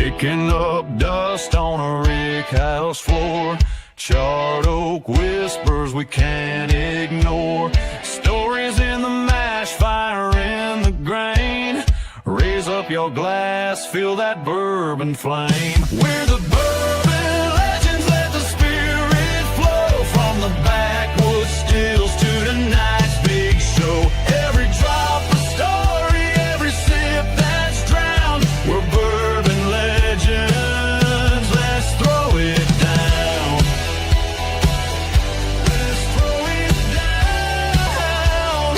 Kicking up dust on a rick house floor. Charred oak whispers we can't ignore. Stories in the mash, fire in the grain. Raise up your glass, feel that bourbon flame. We're the bourbon legends, let the spirit flow. From the backwoods stills to tonight's big show. Every drop a story, every sip that's drowned. We're bourbon legends, let's throw it down. Let's throw it down.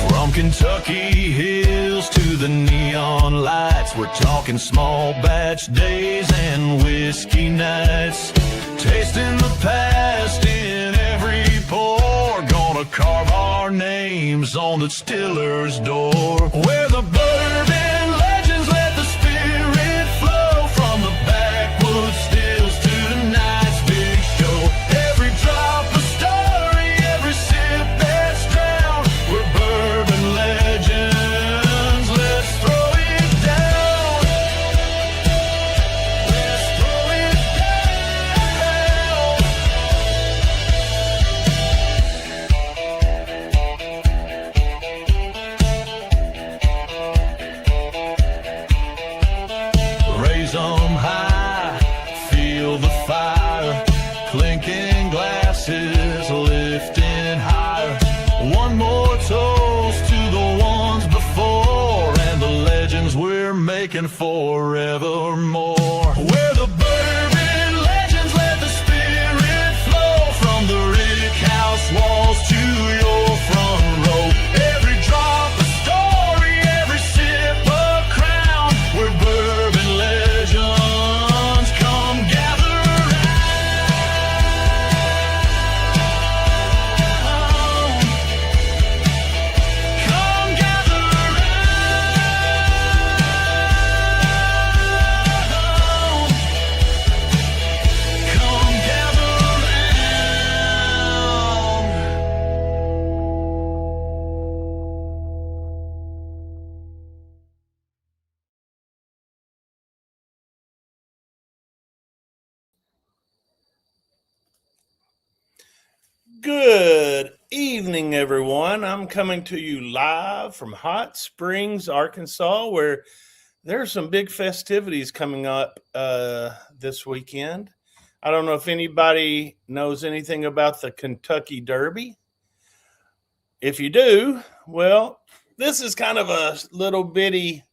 From Kentucky hills to the neon lights, we're talking small batch days and whiskey nights. Tasting the past in every pour. Gonna carve our names on the distiller's door. We're the bourbon legends, let the spirit flow. From the backwoods stills to tonight's big show. Every drop a story, every sip that's drowned. We're bourbon legends, let's throw it down. Let's throw it down. Raise 'em high, feel the fire. Clinking glasses, lifting higher. One more toast to the ones before and the legends we're making forevermore. We're the bourbon legends, let the spirit flow. From the rick house walls to your front row. Every drop a story, every sip a crown. We're bourbon legends, come gather round. Come gather round. Come gather round. Good evening, everyone. I'm coming to you live from Hot Springs, Arkansas, where there's some big festivities coming up this weekend. I don't know if anybody knows anything about the Kentucky Derby. If you do, well, this is kind of a little bitty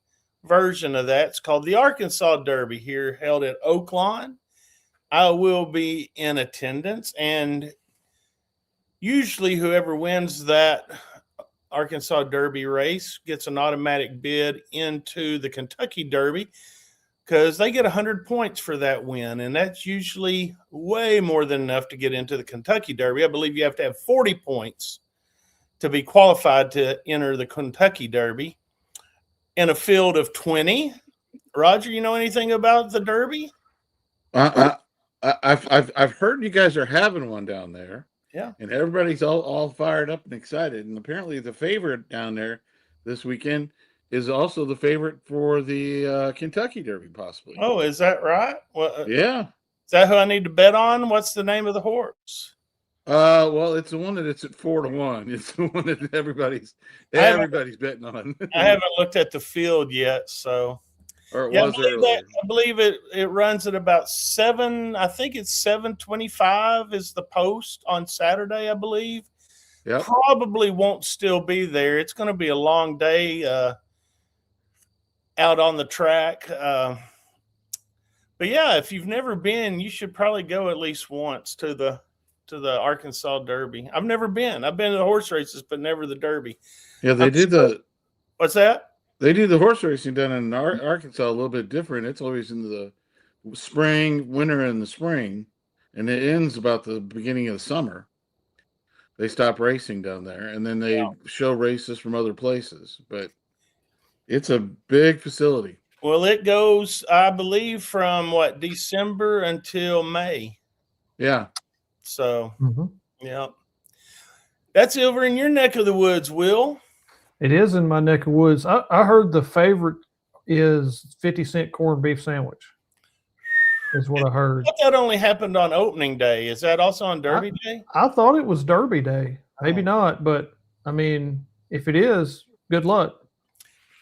version of that. It's called the Arkansas Derby here, held at Oaklawn. I will be in attendance, and usually whoever wins that Arkansas Derby race gets an automatic bid into the Kentucky Derby because they get 100 points for that win, and that's usually way more than enough to get into the Kentucky Derby. I believe you have to have 40 points to be qualified to enter the Kentucky Derby in a field of 20. Roger, you know anything about the Derby? I've heard you guys are having one down there. Yeah. And everybody's all fired up and excited. And apparently the favorite down there this weekend is also the favorite for the Kentucky Derby, possibly. Oh, is that right? Well, yeah. Is that who I need to bet on? What's the name of the horse? Well, it's the one that it's at 4-1. It's the one that everybody's betting on. I haven't looked at the field yet, so or it yeah, was earlier. I believe it runs at about 7. I think it's 7:25 is the post on Saturday, I believe. Yep. Probably won't still be there. It's going to be a long day out on the track. But yeah, if you've never been, you should probably go at least once to the Arkansas Derby. I've never been. I've been to the horse races, but never the Derby. Yeah, they did the. What's that? They do the horse racing down in Arkansas a little bit different. It's always in the spring, winter, and the spring, and it ends about the beginning of the summer. They stop racing down there, and then they show races from other places. But it's a big facility. Well, it goes, I believe, from December until May. Yeah. So, yeah. That's over in your neck of the woods, Will. It is in my neck of woods. I heard the favorite is 50-cent corned beef sandwich. Is what I heard. But that only happened on opening day. Is that also on Derby Day? I thought it was Derby Day. Maybe Oh. not, but I mean, if it is, good luck.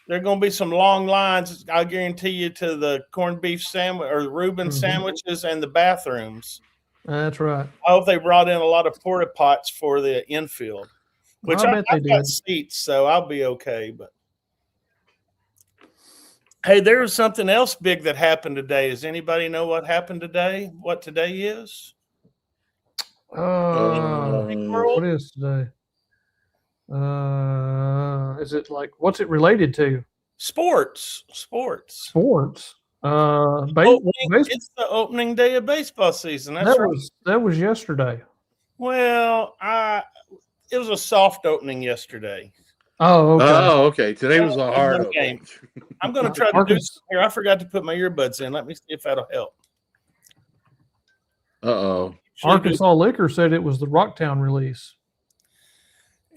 There are going to be some long lines, I guarantee you, to the corned beef sandwich or the Reuben sandwiches and the bathrooms. That's right. I hope they brought in a lot of porta pots for the infield, which I bet they I've got did. seats, so I'll be okay. But hey, there was something else big that happened today. Does anybody know what happened today? What today is? What is today? Is it like, what's it related to? Sports. Sports. It's the opening day of baseball season. That's right. That was yesterday. Well, it was a soft opening yesterday. Oh, okay. Oh, okay. Today was a hard game. I'm going to try to do this here. I forgot to put my earbuds in. Let me see if that'll help. Uh-oh. Arkansas Liquor said it was the Rocktown release.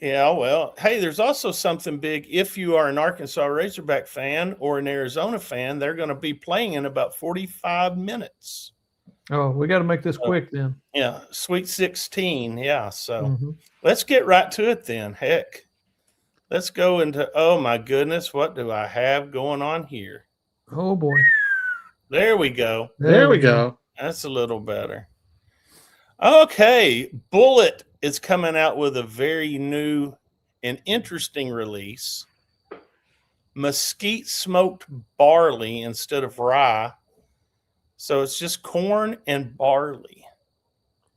Yeah, well, hey, there's also something big. If you are an Arkansas Razorback fan or an Arizona fan, they're going to be playing in about 45 minutes. Oh, we got to make this quick then. Yeah, Sweet 16. Yeah, so let's get right to it then. Heck, let's go into, oh my goodness, what do I have going on here? Oh, boy. There we go. There we go. That's a little better. Okay, Bullet is coming out with a very new and interesting release. Mesquite smoked barley instead of rye. So it's just corn and barley.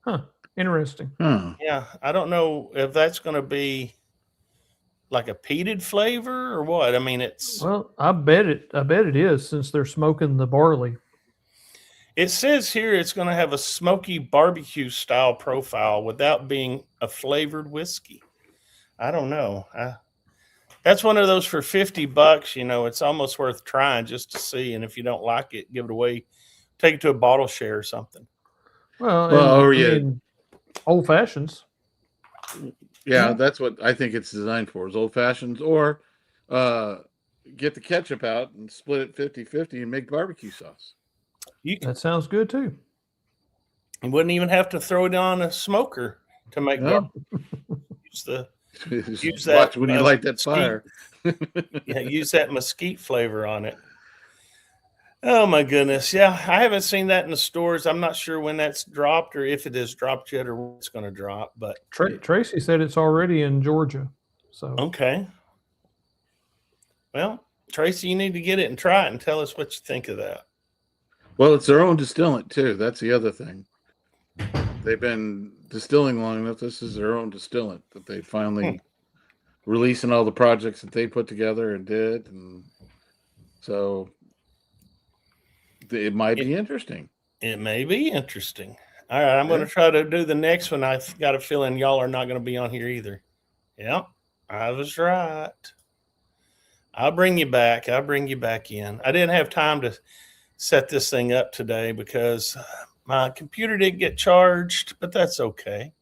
Huh. Interesting. Yeah, I don't know if that's going to be like a peated flavor or what. I mean, well, I bet it is, since they're smoking the barley. It says here it's going to have a smoky barbecue style profile without being a flavored whiskey. I don't know. That's one of those for $50. You know, it's almost worth trying just to see. And if you don't like it, give it away. Take it to a bottle share or something. Well, old fashions. Yeah, that's what I think it's designed for, is old fashions, or get the ketchup out and split it 50-50 and make barbecue sauce. That sounds good too. You wouldn't even have to throw it on a smoker to make barbecue. Use that. Watch when you light that fire. Yeah, use that mesquite flavor on it. Oh my goodness. Yeah, I haven't seen that in the stores. I'm not sure when that's dropped or if it is dropped yet or when it's going to drop. But Tracy said it's already in Georgia. So okay. Well, Tracy, you need to get it and try it and tell us what you think of that. Well, it's their own distillant too. That's the other thing. They've been distilling long enough. This is their own distillant that they finally releasing all the projects that they put together and did, and so it might be interesting. It may be interesting. All right, I'm going to try to do the next one. I've got a feeling y'all are not going to be on here either. Yep, I was right. I'll bring you back. I'll bring you back in. I didn't have time to set this thing up today because my computer didn't get charged, but that's okay.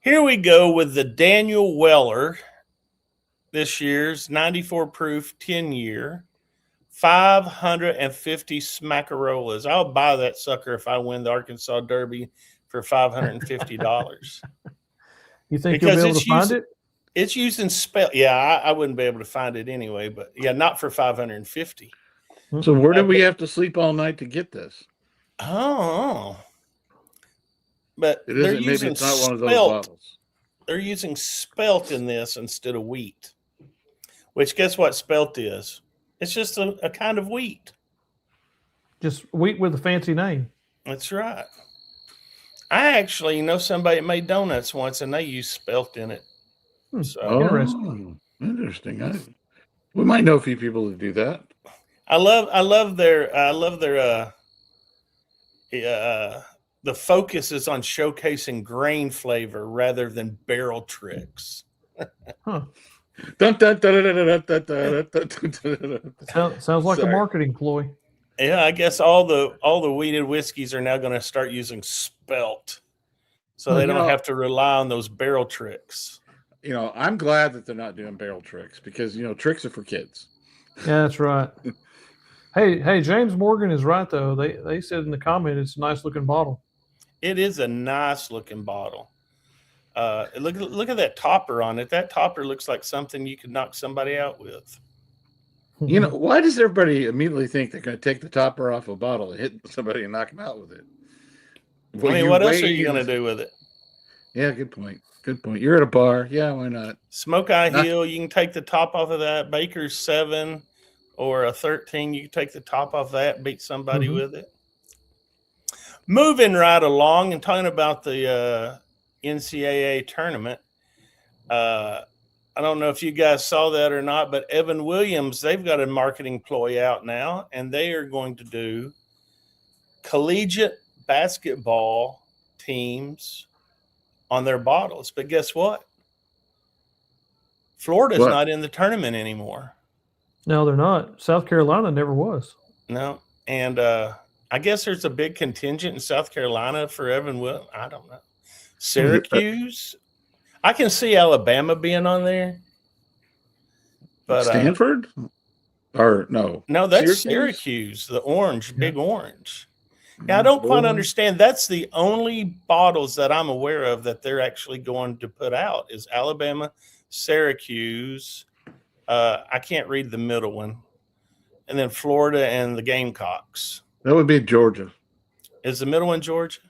Here we go with the Daniel Weller, this year's 94 proof 10-year, 550 smackarolas. I'll buy that sucker if I win the Arkansas Derby for $550. You think you'll be able to find it? It's used in Yeah, I wouldn't be able to find it anyway, but yeah, not for 550. So where did we have to sleep all night to get this? Oh, but it isn't. Maybe it's not one of those bottles. They're using spelt in this instead of wheat. Which, guess what spelt is? It's just a kind of wheat. Just wheat with a fancy name. That's right. I actually know somebody that made donuts once, and they used spelt in it. So interesting. We might know a few people that do that. I love their the focus is on showcasing grain flavor rather than barrel tricks. Sounds like a marketing ploy. Yeah, I guess all the wheated whiskeys are now going to start using spelt, so they don't have to rely on those barrel tricks. I'm glad that they're not doing barrel tricks because tricks are for kids. Yeah, that's right. Hey, James Morgan is right though. They said in the comment it's a nice looking bottle. It is a nice looking bottle. Look at that topper on it. That topper looks like something you could knock somebody out with. You know, why does everybody immediately think they're going to take the topper off a bottle and hit somebody and knock them out with it? I mean, what else are you going to do with it? Yeah, good point. Good point. You're at a bar. Yeah, why not? Smoke Eye Hill, you can take the top off of that. Baker's 7 or a 13, you can take the top off that and beat somebody with it. Moving right along and talking about the NCAA tournament. I don't know if you guys saw that or not, but Evan Williams, they've got a marketing ploy out now, and they are going to do collegiate basketball teams on their bottles. But guess what? Florida's not in the tournament anymore. No, they're not. South Carolina never was. No. And I guess there's a big contingent in South Carolina for Evan Williams. I don't know. Syracuse. I can see Alabama being on there. But Stanford? Or no? No, that's Syracuse, the orange, big orange. Yeah, I don't quite understand. That's the only bottles that I'm aware of that they're actually going to put out is Alabama, Syracuse. I can't read the middle one. And then Florida and the Gamecocks. That would be Georgia. Is the middle one Georgia?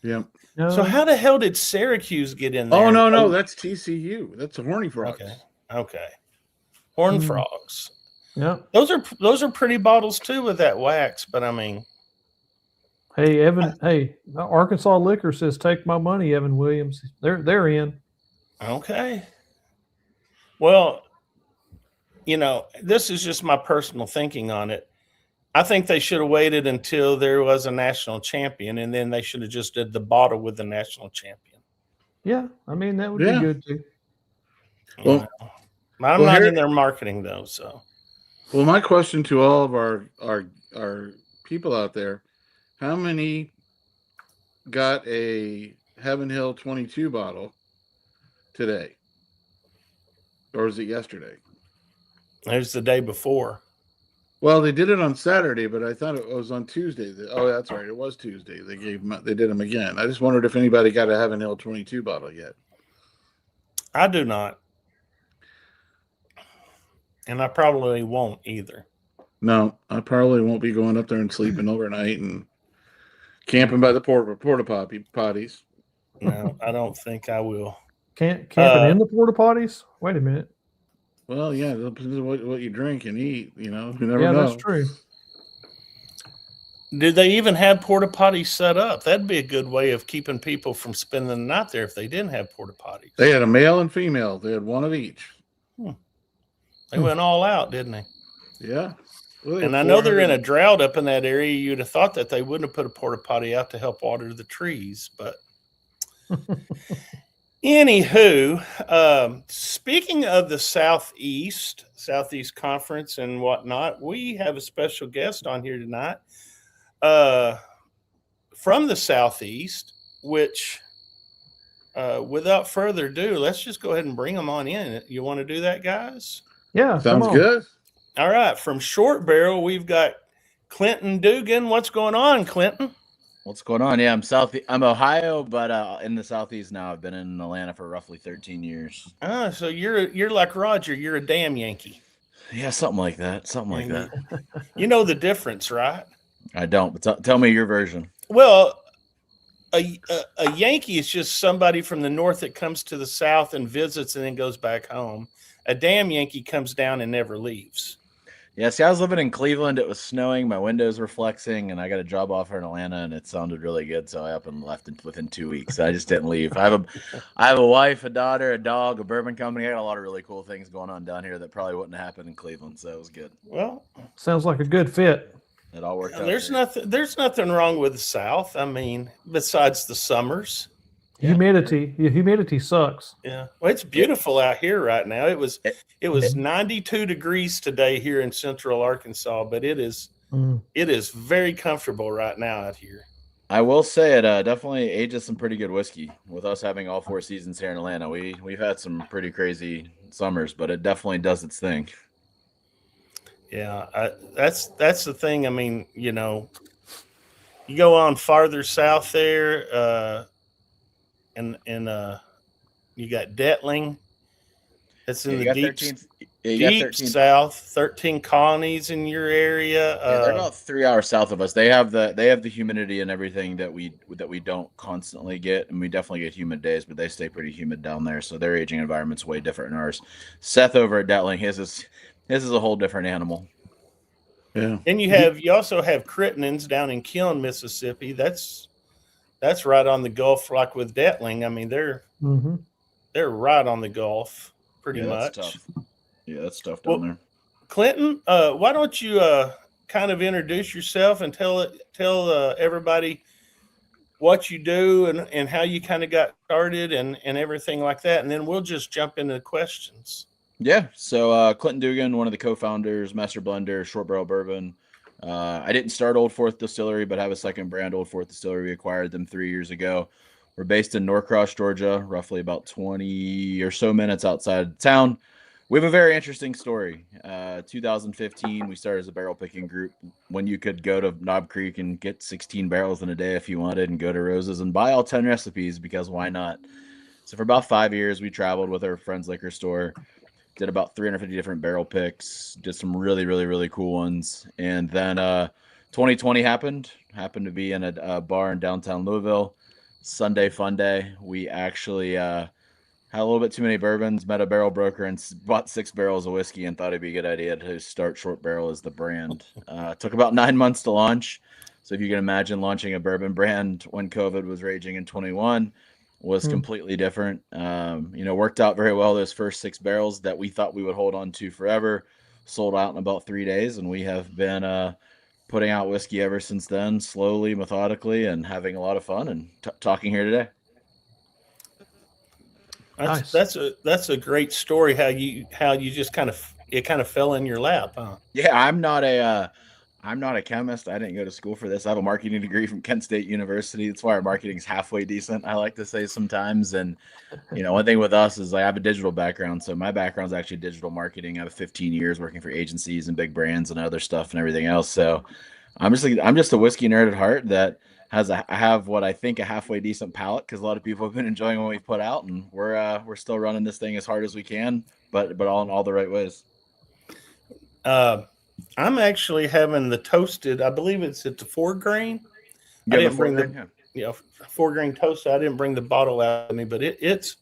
Yeah. No. So how the hell did Syracuse get in there? Oh, no, that's TCU. That's the Horny Frogs. Okay. Horn Frogs. Yeah. Those are pretty bottles too with that wax, but I mean. Hey, Evan. Arkansas Liquor says take my money, Evan Williams. They're in. Okay. Well, you know, this is just my personal thinking on it. I think they should have waited until there was a national champion, and then they should have just did the bottle with the national champion. Yeah, I mean that would be good too. Well, I'm not in their marketing though, so. Well, my question to all of our people out there: how many got a Heaven Hill 22 bottle today, or was it yesterday? It was the day before. Well, they did it on Saturday, but I thought it was on Tuesday. Oh, that's right. It was Tuesday. They did them again. I just wondered if anybody got a Heaven Hill 22 bottle yet. I do not. And I probably won't either. No, I probably won't be going up there and sleeping overnight and camping by the porta potties. No, I don't think I will. Camping in the porta potties? Wait a minute. Well, yeah, it depends on what you drink and eat. You know, you never know. That's true. Did they even have porta potties set up? That'd be a good way of keeping people from spending the night there if they didn't have porta potties. They had a male and female. They had one of each. They went all out, didn't they? Yeah. Well, and I know they're in a drought up in that area. You'd have thought that they wouldn't have put a porta potty out to help water the trees, but anywho, speaking of the Southeast Conference and whatnot, we have a special guest on here tonight from the Southeast, which without further ado, let's just go ahead and bring them on in. You want to do that, guys? Yeah. Sounds good. All right. From Short Barrel, we've got Clinton Dugan. What's going on, Clinton? What's going on? Yeah, I'm Ohio, but in the Southeast now. I've been in Atlanta for roughly 13 years. So you're like Roger. You're a damn Yankee. Yeah, something like that. You know the difference, right? I don't, but tell me your version. Well, a Yankee is just somebody from the north that comes to the South and visits and then goes back home. A damn Yankee comes down and never leaves. Yeah, see, I was living in Cleveland. It was snowing. My windows were flexing, and I got a job offer in Atlanta, and it sounded really good. So I up and left within 2 weeks. I just didn't leave. I have a wife, a daughter, a dog, a bourbon company. I got a lot of really cool things going on down here that probably wouldn't happen in Cleveland. So it was good. Well, sounds like a good fit. It all worked out. There's nothing wrong with the South. I mean, besides the summers. Humidity sucks. Yeah. Well, it's beautiful out here right now. It was 92 degrees today here in central Arkansas, but it is very comfortable right now out here. I will say it definitely ages some pretty good whiskey with us having all 4 seasons here in Atlanta. We've had some pretty crazy summers, but it definitely does its thing. Yeah, that's the thing. I mean, you go on farther south there, and you got Detling. That's Yeah, in you the got 13. Yeah, you got deep 13. south. 13 colonies in your area. Yeah, they're about 3 hours south of us. They have the humidity and everything that we don't constantly get, and we definitely get humid days, but they stay pretty humid down there. So their aging environment's way different than ours. Seth over at Detling, his is a whole different animal. Yeah. And you also have Crittenden's down in Keelan, Mississippi. That's right on the Gulf, like with Detling. I mean, Mm-hmm. they're right on the Gulf, pretty Yeah, that's much. tough. Yeah, that's tough down Well, there. Clinton, why don't you kind of introduce yourself and tell everybody what you do and how you kind of got started and everything like that, and then we'll just jump into the questions. Yeah, so Clinton Dugan, one of the co-founders, master blender, Short Barrel Bourbon. I didn't start Old Fourth Distillery, but have a second brand, Old Fourth Distillery. We acquired them 3 years ago. We're based in Norcross, Georgia, roughly about 20 or so minutes outside town. We have a very interesting story. 2015, we started as a barrel picking group when you could go to Knob Creek and get 16 barrels in a day if you wanted, and go to Rose's and buy all 10 recipes, because why not? So for about 5 years, we traveled with our friend's liquor store, did about 350 different barrel picks, did some really, really, really cool ones. And then 2020 happened to be in a bar in downtown Louisville. Sunday fun day. We actually had a little bit too many bourbons, met a barrel broker, and bought 6 barrels of whiskey, and thought it'd be a good idea to start Short Barrel as the brand. Took about 9 months to launch. So if you can imagine launching a bourbon brand when COVID was raging in 21, was completely different. Worked out very well. Those first 6 barrels that we thought we would hold on to forever sold out in about 3 days, and we have been putting out whiskey ever since then, slowly, methodically, and having a lot of fun, and talking here today. Nice. That's a great story. How you just kind of fell in your lap, huh? Yeah, I'm not a chemist. I didn't go to school for this. I have a marketing degree from Kent State University. That's why our marketing is halfway decent, I like to say sometimes. And one thing with us is I have a digital background. So my background is actually digital marketing. I have 15 years working for agencies and big brands and other stuff and everything else. So I'm just a whiskey nerd at heart that I have what I think a halfway decent palate, because a lot of people have been enjoying what we've put out, and we're still running this thing as hard as we can, but all in all the right ways. I'm actually having the toasted. I believe it's at the 4 grain. I didn't bring the 4 grain toasted. I didn't bring the bottle out with me, but it's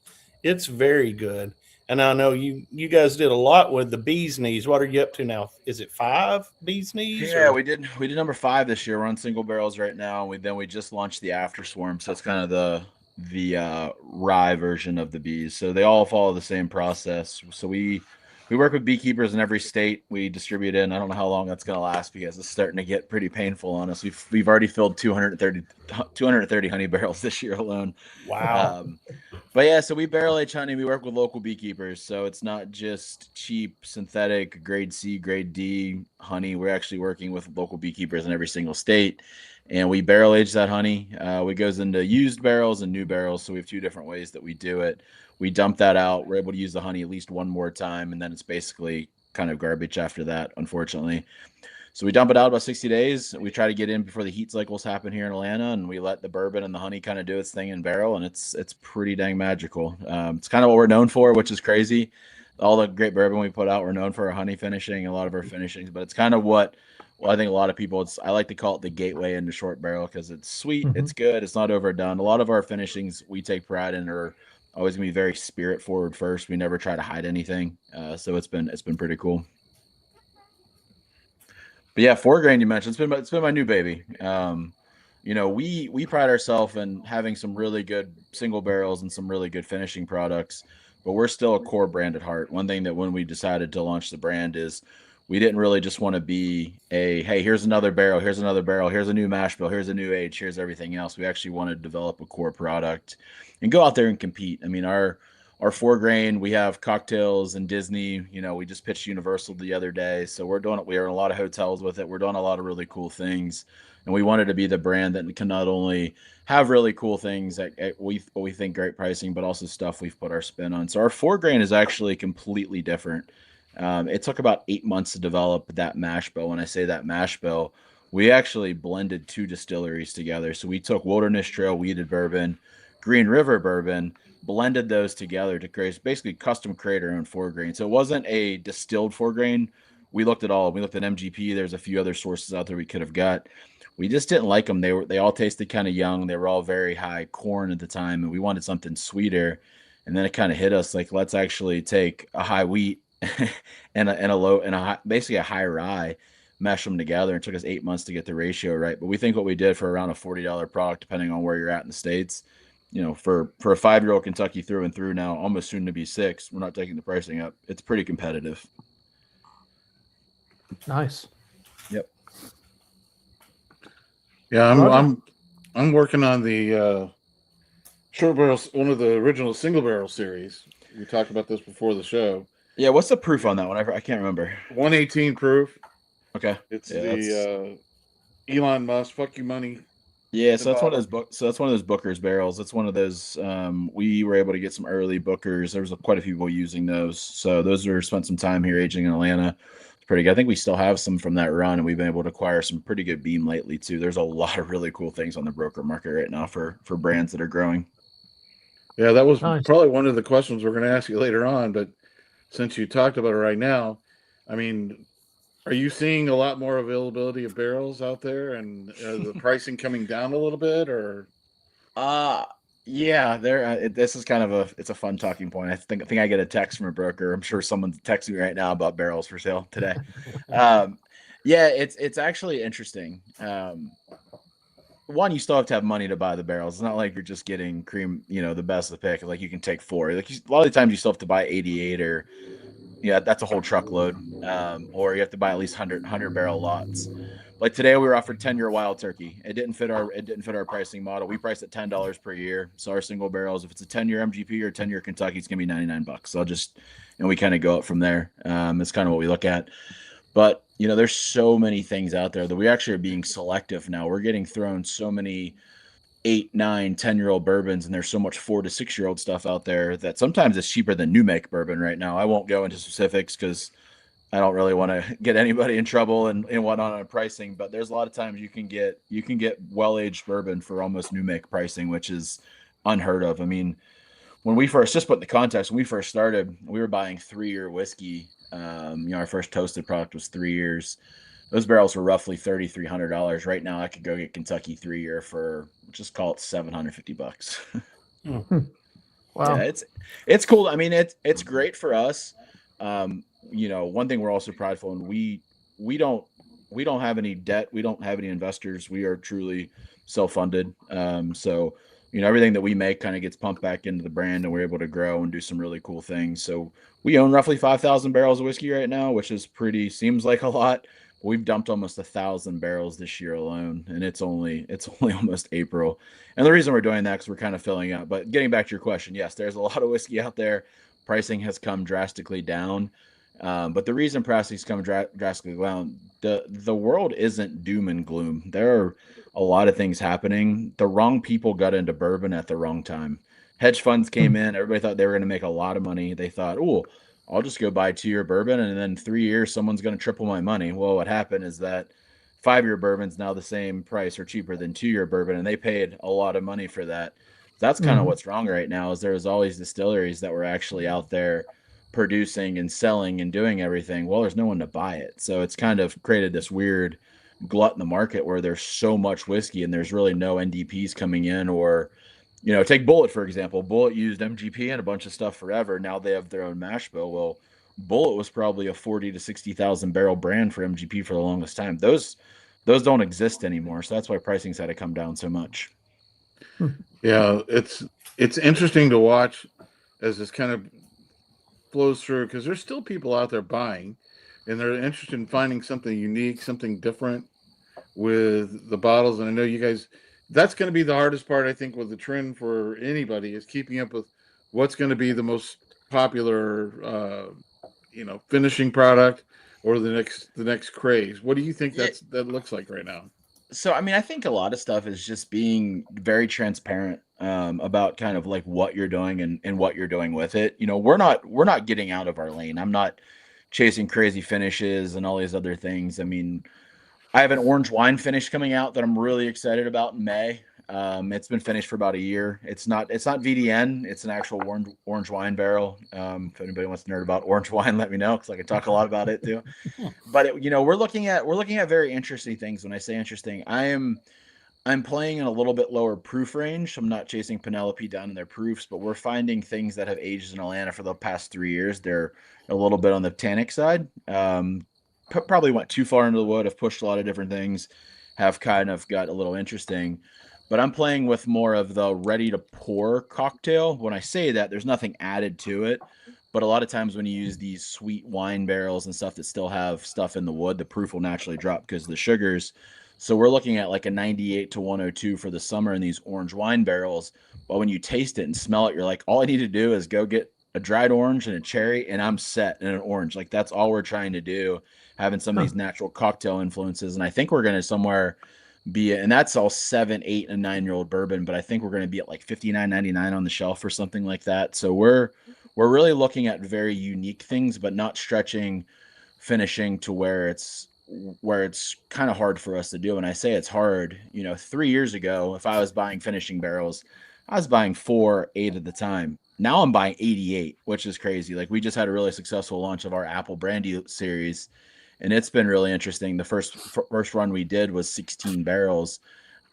very good. And I know you guys did a lot with the bee's knees. What are you up to now? Is it 5 bee's knees? Yeah, we did number 5 this year. We're on single barrels right now. We just launched the After Swarm, so it's kind of the rye version of the bees. So they all follow the same process. So we work with beekeepers in every state. We distribute in. I don't know how long that's going to last, because it's starting to get pretty painful on us. We've already filled 230 honey barrels this year alone. Wow. But yeah, so we barrel age honey. We work with local beekeepers, so it's not just cheap synthetic grade C, grade D honey. We're actually working with local beekeepers in every single state, and we barrel age that honey. It goes into used barrels and new barrels, so we have 2 different ways that we do it. We dump that out. We're able to use the honey at least one more time, and then it's basically kind of garbage after that, unfortunately. So we dump it out about 60 days. We try to get in before the heat cycles happen here in Atlanta, and we let the bourbon and the honey kind of do its thing in barrel, and it's pretty dang magical. It's kind of what we're known for, which is crazy. All the great bourbon we put out, we're known for our honey finishing, a lot of our finishings, but it's kind of what I think a lot of people, I like to call it the gateway into Short Barrel, because it's sweet, it's good, it's not overdone. A lot of our finishings we take pride in are always gonna be very spirit forward first. We never try to hide anything. So it's been pretty cool. But yeah, 4 grain you mentioned, it's been my new baby. We pride ourselves in having some really good single barrels and some really good finishing products, but we're still a core brand at heart. One thing that when we decided to launch the brand is we didn't really just want to be hey, here's another barrel, here's a new mash bill, here's a new age, here's everything else. We actually want to develop a core product and go out there and compete. I mean, our 4 grain, we have cocktails and Disney. We just pitched Universal the other day, so we're doing it. We are in a lot of hotels with it. We're doing a lot of really cool things, and we wanted to be the brand that can not only have really cool things at we think great pricing, but also stuff we've put our spin on. So our 4 grain is actually completely different. It took about 8 months to develop that mash bill. When I say that mash bill, we actually blended 2 distilleries together. So we took Wilderness Trail Weeded Bourbon, Green River Bourbon, blended those together to create basically custom create our own 4-grain. So it wasn't a distilled 4-grain. We looked at all. We looked at MGP. There's a few other sources out there we could have got. We just didn't like them. They all tasted kind of young. They were all very high corn at the time, and we wanted something sweeter. And then it kind of hit us like, let's actually take a high wheat and a low and a high, basically a high rye, mesh them together. It took us 8 months to get the ratio right. But we think what we did for around a $40 product, depending on where you're at in the States, for a 5-year-old Kentucky through and through now, almost soon to be 6, we're not taking the pricing up. It's pretty competitive. Nice. Yep. Yeah, I'm working on the short barrel, one of the original single barrel series. We talked about this before the show. Yeah, what's the proof on that one? I can't remember. 118 proof. Okay. It's the Elon Musk fuck you money. Yeah, so that's one of those Booker's barrels. That's one of those. We were able to get some early Bookers. There was quite a few people using those. So those are spent some time here aging in Atlanta. It's pretty good. I think we still have some from that run, and we've been able to acquire some pretty good beam lately too. There's a lot of really cool things on the broker market right now for brands that are growing. Yeah, that was Nice. probably one of the questions we're going to ask you later on. But since you talked about it right now, I mean, are you seeing a lot more availability of barrels out there, and the pricing coming down a little bit, or? Yeah, this is kind of it's a fun talking point. I think I get a text from a broker. I'm sure someone's texting me right now about barrels for sale today. Yeah, it's actually interesting. One, you still have to have money to buy the barrels. It's not like you're just getting cream, the best of the pick. Like you can take 4. Like a lot of the times you still have to buy 88 or that's a whole truckload. Or you have to buy at least 100 barrel lots. Like today we were offered 10-year wild turkey. It didn't fit our pricing model. We priced at $10 per year. So our single barrels, if it's a 10-year MGP or 10-year Kentucky, it's gonna be $99. So we kind of go up from there. It's kind of what we look at. But there's so many things out there that we actually are being selective now. We're getting thrown so many 8, 9, 10-year-old bourbons, and there's so much 4 to 6-year-old stuff out there that sometimes it's cheaper than new make bourbon right now. I won't go into specifics because I don't really want to get anybody in trouble and whatnot on pricing. But there's a lot of times you can get well-aged bourbon for almost new make pricing, which is unheard of. I mean, when we first, just put the context, when we first started, we were buying 3-year whiskey. Our first toasted product was 3 years. Those barrels were roughly $3,300. Right now, I could go get Kentucky 3-year for just call it $750. Wow. Yeah, it's cool. I mean, it's great for us. One thing we're also prideful in, we don't have any debt. We don't have any investors. We are truly self-funded. So everything that we make kind of gets pumped back into the brand, and we're able to grow and do some really cool things. So we own roughly 5,000 barrels of whiskey right now, which is seems like a lot. We've dumped almost 1,000 barrels this year alone, and it's only almost April. And the reason we're doing that is we're kind of filling up. But getting back to your question, yes, there's a lot of whiskey out there. Pricing has come drastically down. But the reason pricing's come drastically down, the world isn't doom and gloom. There are a lot of things happening. The wrong people got into bourbon at the wrong time. Hedge funds came in. Everybody thought they were going to make a lot of money. They thought, oh, I'll just go buy 2-year bourbon, and then 3 years, someone's going to triple my money. Well, what happened is that 5-year bourbon's now the same price or cheaper than 2-year bourbon, and they paid a lot of money for that. That's kind of what's wrong right now, is there's all these distilleries that were actually out there producing and selling and doing everything. Well, there's no one to buy it. So it's kind of created this weird glut in the market where there's so much whiskey and there's really no NDPs coming in. Or take Bullet, for example. Bullet used MGP and a bunch of stuff forever. Now they have their own mash bill. Well, Bullet was probably a 40 to 60,000 barrel brand for MGP for the longest time. Those don't exist anymore. So that's why pricing's had to come down so much. Yeah, it's interesting to watch as this kind of flows through, because there's still people out there buying, and they're interested in finding something unique, something different with the bottles. And I know you guys, that's going to be the hardest part, I think, with the trend for anybody, is keeping up with what's going to be the most popular, finishing product, or the next craze. What do you think that looks like right now? So, I mean, I think a lot of stuff is just being very transparent about kind of like what you're doing and what you're doing with it. We're not getting out of our lane. I'm not, chasing crazy finishes and all these other things. I mean, I have an orange wine finish coming out that I'm really excited about in May. It's been finished for about a year. It's not VDN. It's an actual orange wine barrel. If anybody wants to nerd about orange wine, let me know, because I can talk a lot about it too. But we're looking at very interesting things. When I say interesting, I'm playing in a little bit lower proof range. I'm not chasing Penelope down in their proofs, but we're finding things that have aged in Atlanta for the past 3 years. They're a little bit on the tannic side. Probably went too far into the wood. Have pushed a lot of different things. Have kind of got a little interesting. But I'm playing with more of the ready to pour cocktail. When I say that, there's nothing added to it. But a lot of times when you use these sweet wine barrels and stuff that still have stuff in the wood, the proof will naturally drop because of the sugars. So we're looking at like a 98 to 102 for the summer in these orange wine barrels. But when you taste it and smell it, you're like, all I need to do is go get a dried orange and a cherry, and I'm set in an orange. Like, that's all we're trying to do, having some of these natural cocktail influences. And I think we're going to somewhere be, and that's all 7, 8, and 9-year-old bourbon, but I think we're going to be at like $59.99 on the shelf or something like that. So we're really looking at very unique things, but not stretching finishing to where it's kind of hard for us to do. And I say it's hard, 3 years ago, if I was buying finishing barrels, I was buying 4, 8 at the time. Now I'm buying 88, which is crazy. Like, we just had a really successful launch of our Apple Brandy series, and it's been really interesting. The first run we did was 16 barrels.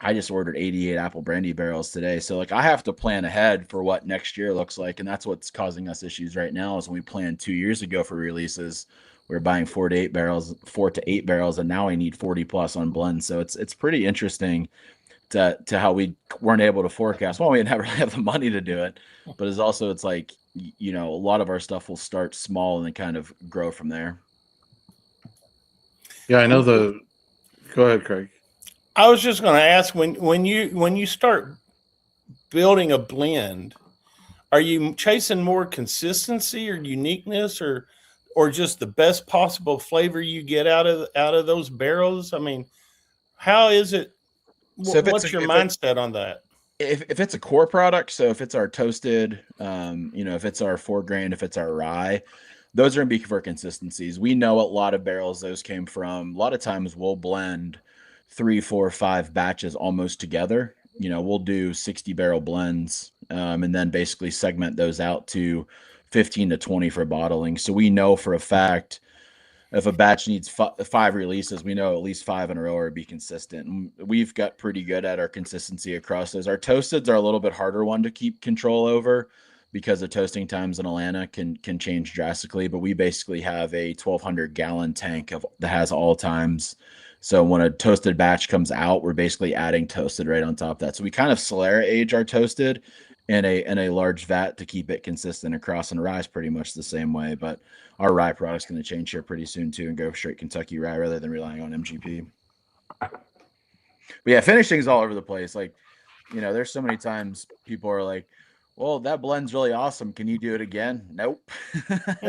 I just ordered 88 Apple Brandy barrels today. So like, I have to plan ahead for what next year looks like. And that's what's causing us issues right now, is when we planned 2 years ago for releases, we were buying 4 to 8 barrels, and now I need 40 plus on blends. So it's pretty interesting to how we weren't able to forecast. Well, we never really have the money to do it, but it's like, a lot of our stuff will start small and then kind of grow from there. Yeah, I know go ahead, Craig. I was just going to ask, when you start building a blend, are you chasing more consistency or uniqueness, or just the best possible flavor you get out of those barrels? I mean, how is it? So what's your mindset on that? If it's a core product, so if it's our toasted, if it's our 4 grain, if it's our rye, those are going to be for consistencies. We know a lot of barrels those came from. A lot of times we'll blend 3, 4, 5 batches almost together. We'll do 60 barrel blends, and then basically segment those out to 15 to 20 for bottling. So we know for a fact, if a batch needs 5 releases, we know at least 5 in a row are be consistent. And we've got pretty good at our consistency across those. Our toasteds are a little bit harder one to keep control over, because the toasting times in Atlanta can change drastically. But we basically have a 1,200 gallon tank that has all times. So when a toasted batch comes out, we're basically adding toasted right on top of that. So we kind of Solera age our toasted in a large vat to keep it consistent across. And rye is pretty much the same way, but our rye product's going to change here pretty soon too, and go straight Kentucky rye rather than relying on MGP. But yeah, finishing's all over the place. Like, there's so many times people are like, well, that blend's really awesome, can you do it again? Nope.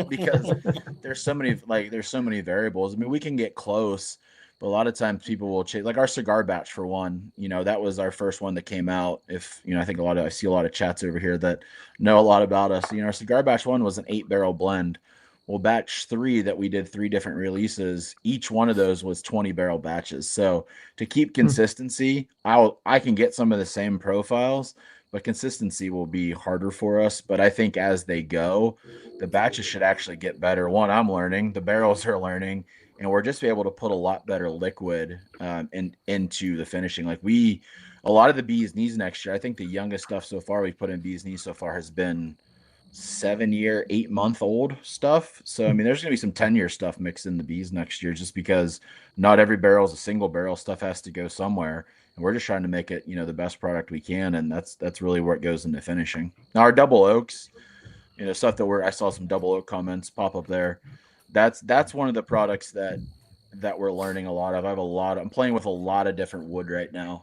Because there's so many variables. I mean, we can get close, but a lot of times people will change. Like our cigar batch, for one, that was our first one that came out. If I think I see a lot of chats over here that know a lot about us. Our cigar batch 1 was an 8 barrel blend. Well, batch 3 that we did 3 different releases, each one of those was 20 barrel batches. So to keep consistency, I can get some of the same profiles, but consistency will be harder for us. But I think as they go, the batches should actually get better. One, I'm learning, the barrels are learning, and we're just be able to put a lot better liquid into the finishing. Like a lot of the bees knees next year, I think the youngest stuff so far we've put in bees knees so far has been 7-year, 8-month-old stuff. So I mean, there's gonna be some 10-year stuff mixed in the bees next year, just because not every barrel is a single barrel. Stuff has to go somewhere, and we're just trying to make it the best product we can, and that's really where it goes into finishing. Now our double oaks, stuff that I saw some double oak comments pop up there. That's one of the products that we're learning a lot of. I'm playing with a lot of different wood right now.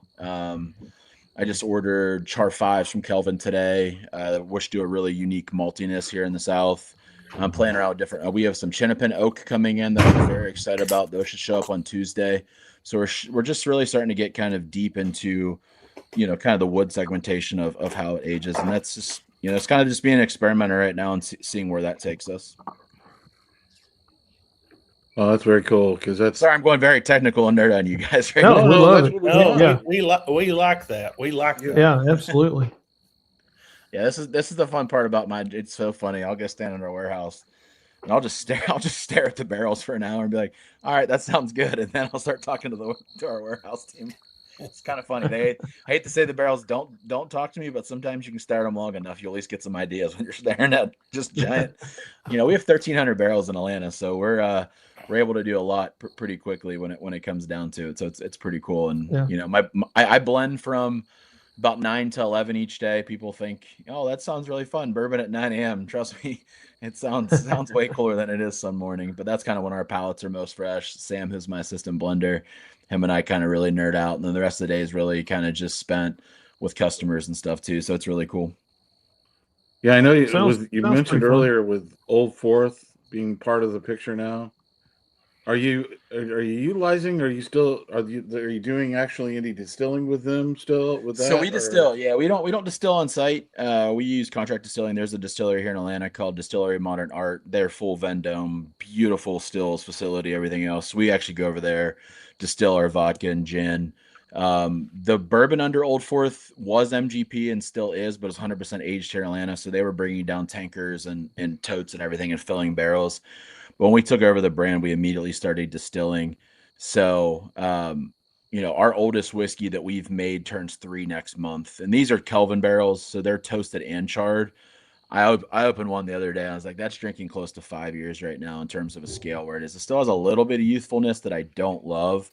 I just ordered Char 5s from Kelvin today, which do a really unique maltiness here in the South. I'm playing around with different. We have some Chinapin oak coming in that I'm very excited about. Those should show up on Tuesday. So we're just really starting to get kind of deep into, kind of the wood segmentation of how it ages, and that's just, it's kind of just being an experimenter right now and seeing where that takes us. Oh, that's very cool because that's Sorry, I'm going very technical and nerd on you guys right No, now. we love that's it. what we No, want. Yeah. we like that. We like that. Yeah, absolutely. Yeah, this is the fun part about my. It's so funny. I'll go stand in our warehouse, and I'll just stare at the barrels for an hour and be like, "All right, that sounds good," and then I'll start talking to our warehouse team. It's kind of funny. I hate to say the barrels don't talk to me, but sometimes you can stare at them long enough, you at least get some ideas when you're staring at just giant. We have 1,300 barrels in Atlanta, so we're able to do a lot pretty quickly when it comes down to it. So it's pretty cool. And Yeah. I blend from about 9 to 11 each day. People think, oh, that sounds really fun. Bourbon at 9 a.m. Trust me, it sounds way cooler than it is some morning. But that's kind of when our palates are most fresh. Sam, who's my assistant blender, him and I kind of really nerd out. And then the rest of the day is really kind of just spent with customers and stuff too. So it's really cool. Yeah, I know you Sounds mentioned pretty fun. earlier with Old Fourth being part of the picture now. Are you utilizing? Are you doing actually any distilling with them still with that? So we distill. Yeah, we don't distill on site. We use contract distilling. There's a distillery here in Atlanta called Distillery Modern Art. They're full Vendome, beautiful stills facility, everything else. We actually go over there, distill our vodka and gin. The bourbon under Old Fourth was MGP and still is, but it's 100% aged here in Atlanta. So they were bringing down tankers and totes and everything and filling barrels. But when we took over the brand, we immediately started distilling. So, our oldest whiskey that we've made turns 3 next month. And these are Kelvin barrels, so they're toasted and charred. I opened one the other day. I was like, that's drinking close to 5 years right now in terms of a scale where it is. It still has a little bit of youthfulness that I don't love.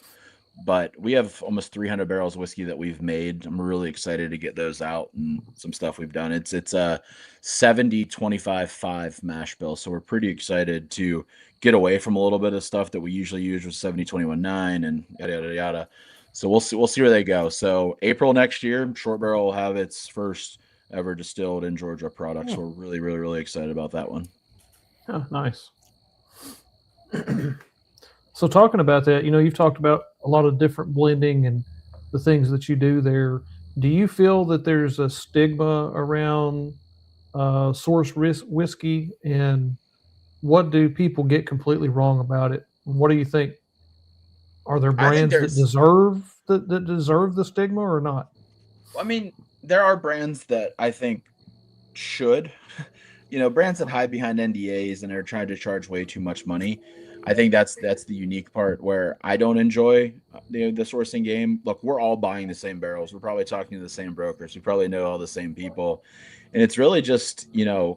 But we have almost 300 barrels of whiskey that we've made. I'm really excited to get those out and some stuff we've done. It's a 70-25-5 mash bill. So we're pretty excited to get away from a little bit of stuff that we usually use with 70-21-9 and yada, yada, yada. So we'll see where they go. So April next year, Short Barrel will have its first ever distilled in Georgia product. So we're really, really, really excited about that one. Oh, nice. So talking about that, you've talked about a lot of different blending and the things that you do there. Do you feel that there's a stigma around source whiskey, and what do people get completely wrong about it? What do you think? Are there brands that deserve the stigma or not? I mean, there are brands that I think should, brands that hide behind NDAs and are trying to charge way too much money. I think that's the unique part where I don't enjoy the sourcing game. Look, we're all buying the same barrels. We're probably talking to the same brokers. We probably know all the same people. And it's really just,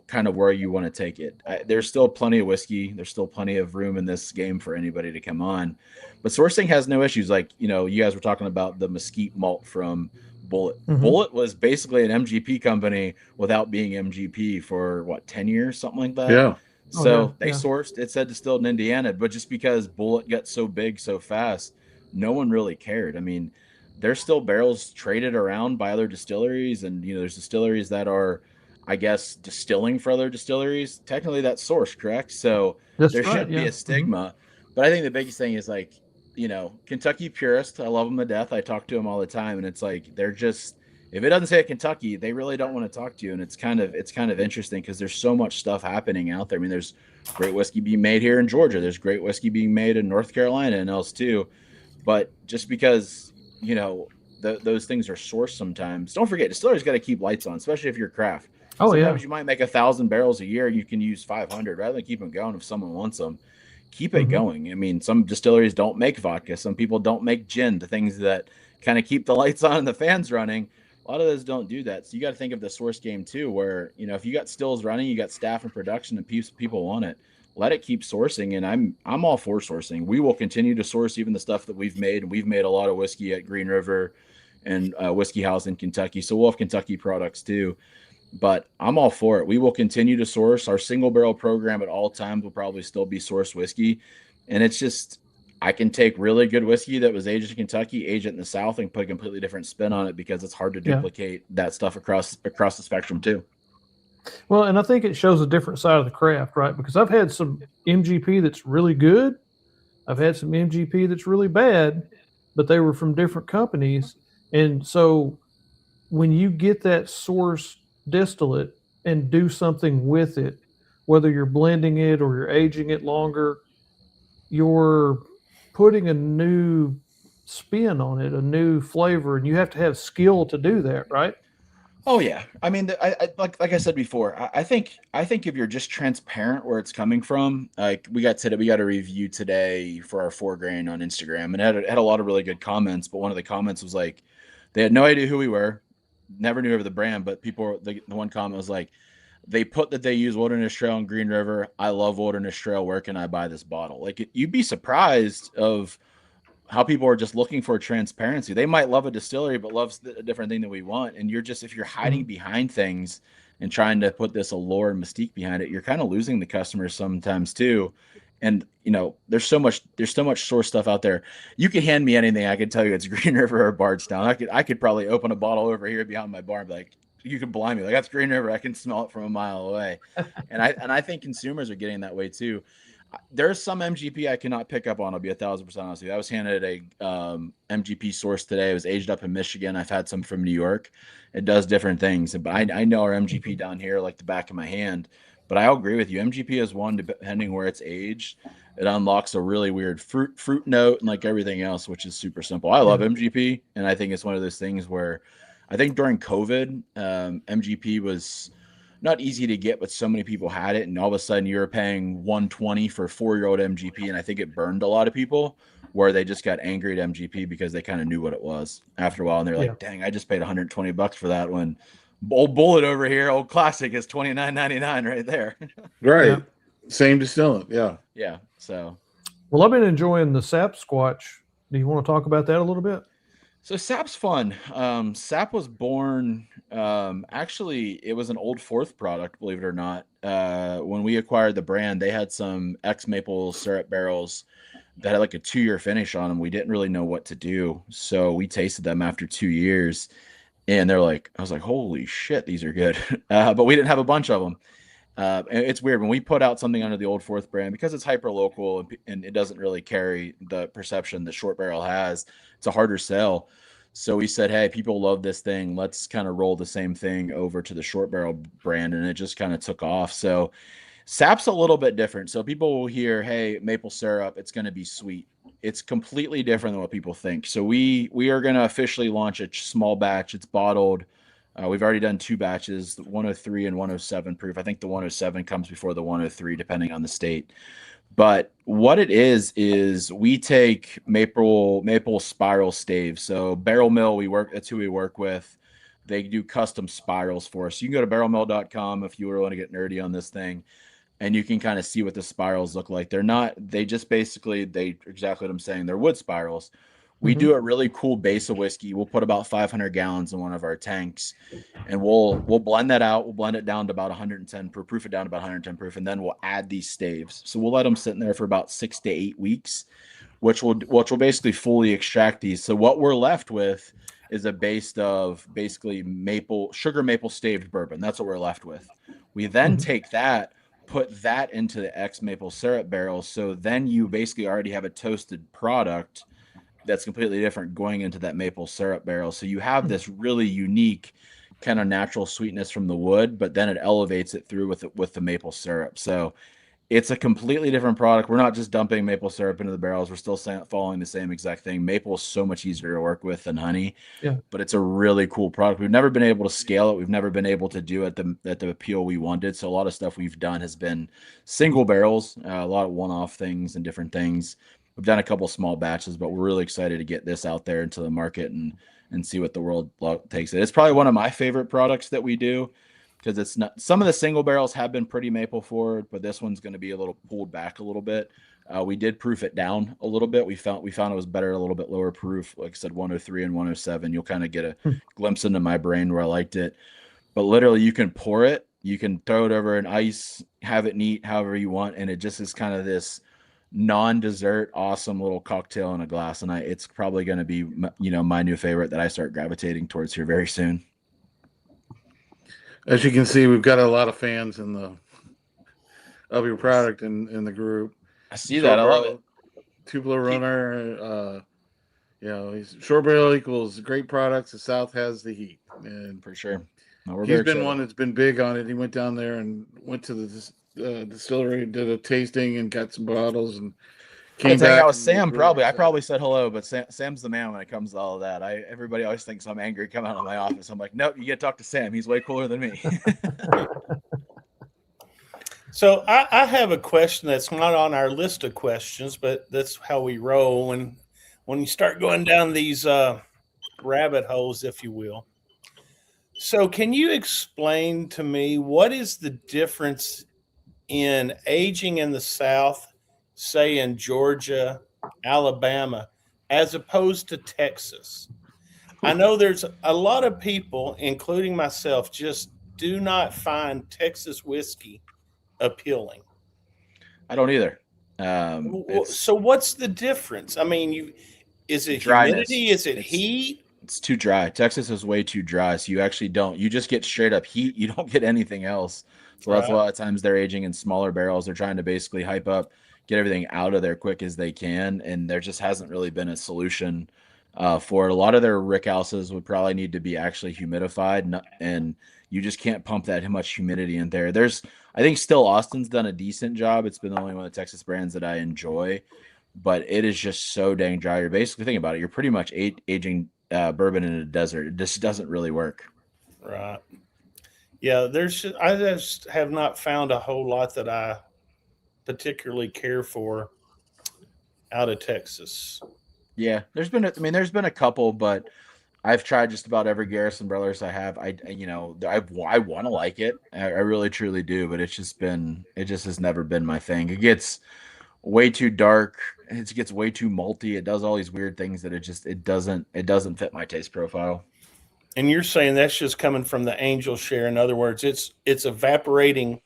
kind of where you want to take it. There's still plenty of whiskey. There's still plenty of room in this game for anybody to come on. But sourcing has no issues. Like, you guys were talking about the mesquite malt from Bullet. Mhm. Bullet was basically an MGP company without being MGP for 10 years, something like that. Yeah. So they sourced, it said distilled in Indiana, but just because Bullet got so big so fast, no one really cared. I mean, there's still barrels traded around by other distilleries, and there's distilleries that are, I guess, distilling for other distilleries. Technically, that's sourced, correct? So there shouldn't be a stigma. But I think the biggest thing is Kentucky purists. I love them to death. I talk to them all the time, and it's like they're just. If it doesn't say Kentucky, they really don't want to talk to you, and it's kind of interesting because there's so much stuff happening out there. I mean, there's great whiskey being made here in Georgia. There's great whiskey being made in North Carolina and else too. But just because those things are sourced sometimes, don't forget distilleries got to keep lights on, especially if you're craft. Sometimes you might make 1,000 barrels a year. You can use 500 rather than keep them going if someone wants them. Keep it going. I mean, some distilleries don't make vodka. Some people don't make gin. The things that kind of keep the lights on and the fans running. A lot of those don't do that. So you got to think of the source game too, where, if you got stills running, you got staff and production and people want it, let it keep sourcing. And I'm all for sourcing. We will continue to source even the stuff that we've made. We've made a lot of whiskey at Green River and Whiskey House in Kentucky. So we'll have Kentucky products too, but I'm all for it. We will continue to source. Our single barrel program at all times will probably still be sourced whiskey. And it's just, I can take really good whiskey that was aged in Kentucky, age it in the South, and put a completely different spin on it because it's hard to duplicate that stuff across the spectrum too. Well, and I think it shows a different side of the craft, right? Because I've had some MGP that's really good. I've had some MGP that's really bad, but they were from different companies. And so when you get that source distillate and do something with it, whether you're blending it or you're aging it longer, you're putting a new spin on it, a new flavor, and you have to have skill to do that, right? Oh yeah, I mean, like I said before, I think if you're just transparent where it's coming from, like we got a review today for our 4 grain on Instagram, and it had a lot of really good comments. But one of the comments was like, they had no idea who we were, never knew of the brand, but the one comment was like, they put that they use Wilderness Trail and Green River. I love Wilderness Trail. Where can I buy this bottle? Like you'd be surprised of how people are just looking for transparency. They might love a distillery, but loves a different thing that we want. And if you're hiding behind things and trying to put this allure and mystique behind it, you're kind of losing the customers sometimes too. And there's so much source stuff out there. You could hand me anything, I could tell you it's Green River or Bardstown. I could probably open a bottle over here behind my bar and be like, you could blind me, like, that's Green River. I can smell it from a mile away. And I think consumers are getting that way too. There's some MGP I cannot pick up on. I'll be 1,000% honest with you. I was handed a MGP source today. It was aged up in Michigan. I've had some from New York. It does different things, but I know our MGP down here like the back of my hand. But I'll agree with you. MGP is one, depending where it's aged, it unlocks a really weird fruit note and like everything else, which is super simple. I love MGP, and I think it's one of those things where I think during COVID, MGP was not easy to get, but so many people had it, and all of a sudden you were paying $120 for 4-year-old MGP, and I think it burned a lot of people where they just got angry at MGP because they kind of knew what it was after a while, and they're like, dang, I just paid $120 for that when old Bullet over here, old Classic, is $29.99 right there. Right. Yeah. Same distillant. Yeah. Yeah. So, Well, I've been enjoying the sap squatch. Do you want to talk about that a little bit? So Sap's fun. Sap was born, actually, it was an Old Fourth product, believe it or not. When we acquired the brand, they had some ex-maple syrup barrels that had like a 2-year finish on them. We didn't really know what to do. So we tasted them after 2 years, and I was like, holy shit, these are good. But we didn't have a bunch of them. And it's weird when we put out something under the Old Fourth brand, because it's hyper local and it doesn't really carry the perception that Short Barrel has. It's a harder sell. So we said, hey, people love this thing. Let's kind of roll the same thing over to the Short Barrel brand. And it just kind of took off. So Sap's a little bit different. So people will hear, hey, maple syrup, it's going to be sweet. It's completely different than what people think. So we are going to officially launch a small batch. It's bottled. We've already done 2 batches, the 103 and 107 proof. I think the 107 comes before the 103, depending on the state. But what it is we take maple spiral staves. So Barrel Mill, that's who we work with. They do custom spirals for us. You can go to barrelmill.com if you really want to get nerdy on this thing, and you can kind of see what the spirals look like. They exactly what I'm saying. They're wood spirals. We do a really cool base of whiskey. We'll put about 500 gallons in one of our tanks, and we'll blend that out. We'll blend it down to about 110 proof it down to about 110 proof, and then we'll add these staves. So we'll let them sit in there for about 6 to 8 weeks, which will basically fully extract these. So what we're left with is a base of basically sugar maple staved bourbon. That's what we're left with. We then take that, put that into the ex-maple syrup barrel. So then you basically already have a toasted product that's completely different going into that maple syrup barrel. So you have this really unique kind of natural sweetness from the wood, but then it elevates it through with the maple syrup. So it's a completely different product. We're not just dumping maple syrup into the barrels. We're still following the same exact thing. Maple is so much easier to work with than honey, but it's a really cool product. We've never been able to scale it. We've never been able to do it at the appeal we wanted. So a lot of stuff we've done has been single barrels, a lot of one-off things and different things. We've done a couple small batches, but we're really excited to get this out there into the market and see what the world takes it. It's probably one of my favorite products that we do, because it's not, some of the single barrels have been pretty maple forward, but this one's going to be a little pulled back a little bit. We did proof it down a little bit. We found it was better, a little bit lower proof. Like I said, 103 and 107, you'll kind of get a glimpse into my brain where I liked it. But literally you can pour it, you can throw it over an ice, have it neat, however you want. And it just is kind of this non-dessert, awesome little cocktail in a glass. And it's probably going to be, my new favorite that I start gravitating towards here very soon. As you can see, we've got a lot of fans of your product in the group. I see that. I love it. Tupelo runner. Short Barrel equals great products. The South has the heat, and for sure. He's been one that's been big on it. He went down there and went to the distillery, did a tasting, and got some bottles, and Came Let's hang back out with and was Sam. really Probably, I excited. probably said hello, but Sam's the man when it comes to all of that. Everybody always thinks I'm angry coming out of my office. I'm like, nope, you get to talk to Sam. He's way cooler than me. So I have a question that's not on our list of questions, but that's how we roll when you start going down these rabbit holes, if you will. So can you explain to me what is the difference in aging in the South, say in Georgia, Alabama, as opposed to Texas? I know there's a lot of people, including myself, just do not find Texas whiskey appealing. I don't either. So It's what's the difference? I mean, is it dryness. humidity? Is it It's heat? it's too dry. Texas is way too dry. So you actually don't. You just get straight up heat. You don't get anything else. So that's a Right. lot of times they're aging in smaller barrels. They're trying to basically hype up, get everything out of there quick as they can, and there just hasn't really been a solution for it. A lot of their rick houses would probably need to be actually humidified, and you just can't pump that much humidity in there. I think still Austin's done a decent job. It's been the only one of the Texas brands that I enjoy, but it is just so dang dry. You're basically thinking about it. You're pretty much aging bourbon in a desert. It just doesn't really work. Right. Yeah, I just have not found a whole lot that I particularly care for out of Texas. Yeah, there's been a couple, but I've tried just about every Garrison Brothers I have. I want to like it. I really truly do, but it just has never been my thing. It gets way too dark. It gets way too malty. It does all these weird things that it doesn't fit my taste profile. And you're saying that's just coming from the angel share. In other words, it's evaporating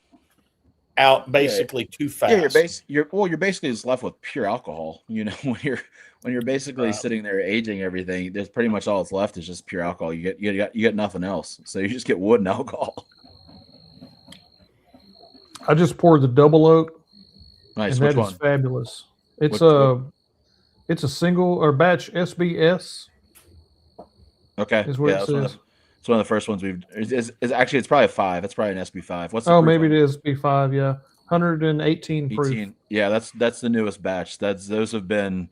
out Yeah, basically too yeah. fast. You're basically just left with pure alcohol. When you're basically Right. sitting there aging everything, there's pretty much all that's left is just pure alcohol. You get nothing else. So you just get wood and alcohol. I just poured the double oak, Nice. and Which that is one? fabulous. It's What- what- a it's a single or batch SBS Okay. is what Yeah, it says. it's one of the first ones we've. Is actually it's probably a 5. It's probably an SB5. What's the Oh, proof maybe on it is B5. Yeah, 118 proof. 18. Yeah, that's the newest batch. Those have been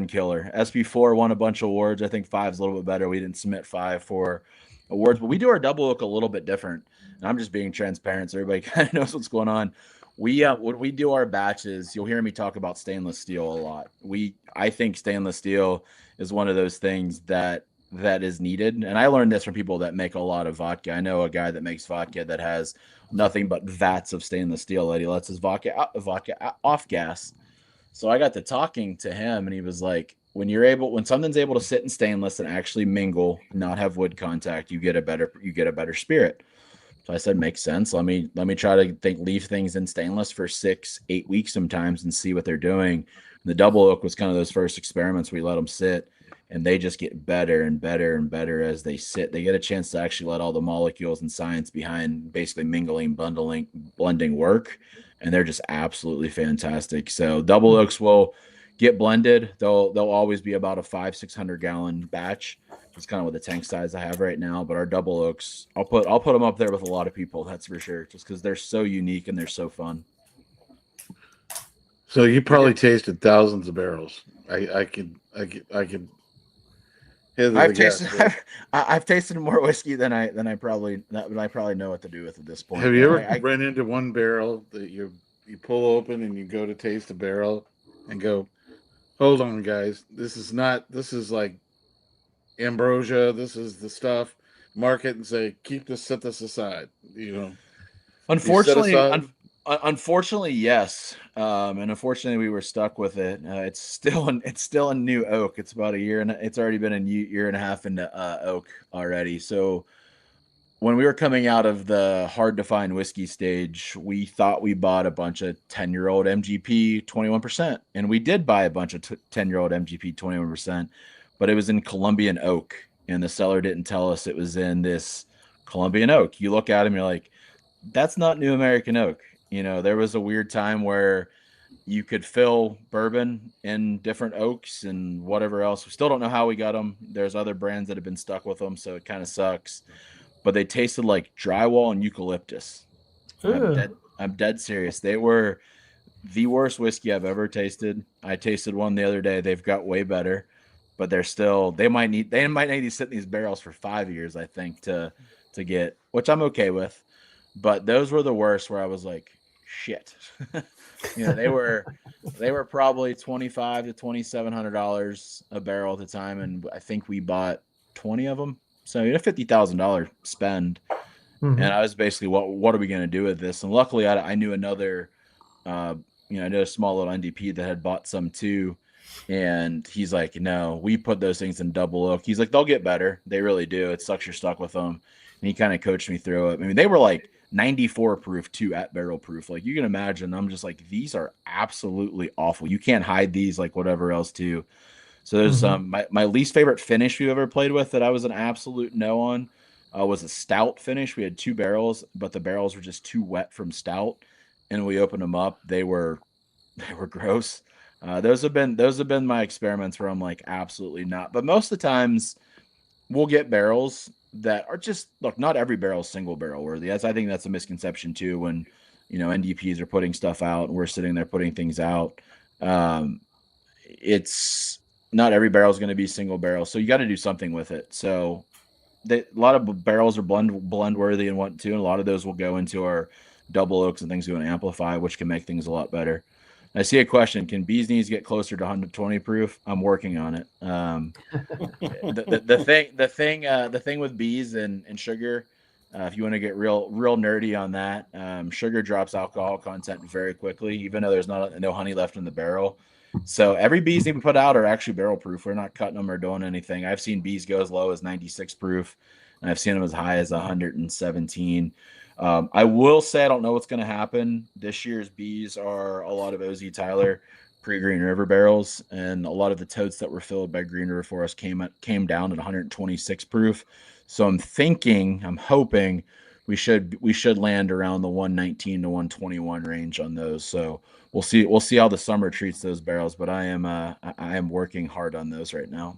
killer. SB4 won a bunch of awards. I think 5's a little bit better. We didn't submit 5 for awards, but we do our double oak a little bit different. And I'm just being transparent so everybody kind of knows what's going on. When we do our batches, you'll hear me talk about stainless steel a lot. I think stainless steel is one of those things that is needed. And I learned this from people that make a lot of vodka. I know a guy that makes vodka that has nothing but vats of stainless steel that he lets his vodka off gas. So I got to talking to him, and he was like, when something's able to sit in stainless and actually mingle, not have wood contact, you get a better spirit. So I said, makes sense. Let me try to leave things in stainless for 6-8 weeks sometimes and see what they're doing. And the double oak was kind of those first experiments. We let them sit, and they just get better and better and better as they sit. They get a chance to actually let all the molecules and science behind basically mingling, bundling, blending work, and they're just absolutely fantastic. So double oaks will get blended. They'll always be about a 500-600 gallon batch. It's kind of what the tank size I have right now. But our double oaks, I'll put them up there with a lot of people. That's for sure, just because they're so unique and they're so fun. So you probably tasted thousands of barrels. I could I've tasted more whiskey than I probably know what to do with at this point. Have you ever run into one barrel that you pull open and you go to taste the barrel and go, hold on, guys, this is like ambrosia. This is the stuff. Mark it and say, set this aside. Unfortunately, yes. And unfortunately, we were stuck with it. It's still a new oak. It's about a year, and it's already been a year and a half into oak already. So when we were coming out of the hard to find whiskey stage, we thought we bought a bunch of 10-year-old MGP 21%, and we did buy a bunch of 10-year-old MGP 21%, but it was in Colombian oak, and the seller didn't tell us it was in this Colombian oak. You look at him, you're like, that's not new American oak. There was a weird time where you could fill bourbon in different oaks and whatever else. We still don't know how we got them. There's other brands that have been stuck with them, so it kind of sucks. But they tasted like drywall and eucalyptus. I'm dead serious. the worst whiskey I've ever tasted. I tasted one the other day. They've got way better, but they might need to sit in these barrels for 5 years, I think, to get, which I'm okay with. But those were the worst, where I was like, shit. They were probably $2,500 to $2,700 a barrel at the time, and I think we bought 20 of them. So $50,000 spend. Mhm. And I was basically, what are we going to do with this? And luckily, I knew another, I knew a small little NDP that had bought some too. And he's like, no, we put those things in double oak. He's like, they'll get better. They really do. It sucks you're stuck with them. And he kind of coached me through it. I mean, they were like 94 proof too, at barrel proof. Like, you can imagine, I'm just like, these are absolutely awful. You can't hide these like whatever else too. So there's my least favorite finish we've ever played with that I was an absolute no on. Was a stout finish. We had 2 barrels, but the barrels were just too wet from stout. And we opened them up. They were gross. Those have been my experiments where I'm like, absolutely not. But most of the times we'll get barrels that are just, look, not every barrel is single barrel worthy. I think that's a misconception too, when, NDPs are putting stuff out and we're sitting there putting things out. It's not every barrel is going to be single barrel. So you got to do something with it. So a lot of barrels are blend worthy and want to, and a lot of those will go into our double oaks and things we want to amplify, which can make things a lot better. I see a question: can bees knees get closer to 120 proof? I'm working on it. The thing with bees and sugar, if you want to get real nerdy on that, sugar drops alcohol content very quickly, even though there's no honey left in the barrel. So every bees we put out are actually barrel proof. We're not cutting them or doing anything. I've seen bees go as low as 96 proof, and I've seen them as high as 117. I will say I don't know what's going to happen. This year's bees are a lot of OZ Tyler pre-Green River barrels, and a lot of the totes that were filled by Green River for us came down at 126 proof. So I'm hoping we should land around the 119 to 121 range on those. So we'll see how the summer treats those barrels, but I am working hard on those right now.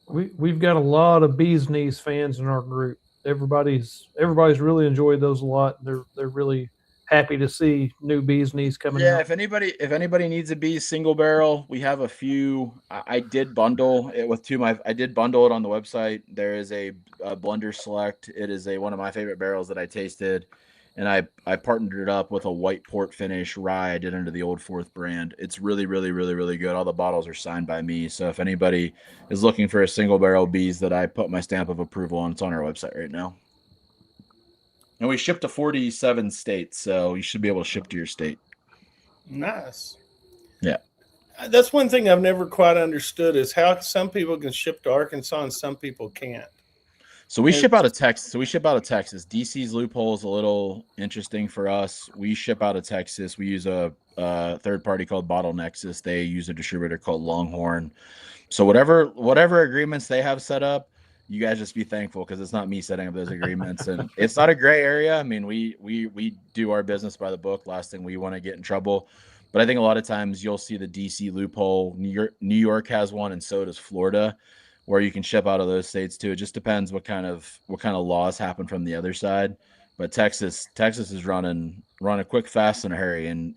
We've got a lot of bees knees fans in our group. Everybody's really enjoyed those a lot. They're really happy to see new bees knees coming out. If anybody needs a bees single barrel, we have a few. I did bundle it with I did bundle it on the website. There is a Blender Select. It is one of my favorite barrels that I tasted, and I partnered it up with a white port finish rye I did under the Old Fourth brand. It's really, really, really, really good. All the bottles are signed by me. So if anybody is looking for a single barrel bees that I put my stamp of approval on, it's on our website right now. And we ship to 47 states, so you should be able to ship to your state. Nice. Yeah. That's one thing I've never quite understood, is how some people can ship to Arkansas and some people can't. So we ship out of Texas. DC's loophole is a little interesting for us. We ship out of Texas. We use a third party called Bottle Nexus. They use a distributor called Longhorn. So whatever agreements they have set up, you guys just be thankful, because it's not me setting up those agreements, and it's not a gray area. I mean, we do our business by the book. Last thing we want to get in trouble. But I think a lot of times you'll see the DC loophole. New York has one, and so does Florida, where you can ship out of those states too. It just depends what kind of laws happen from the other side. But Texas is running quick, fast, in a hurry, and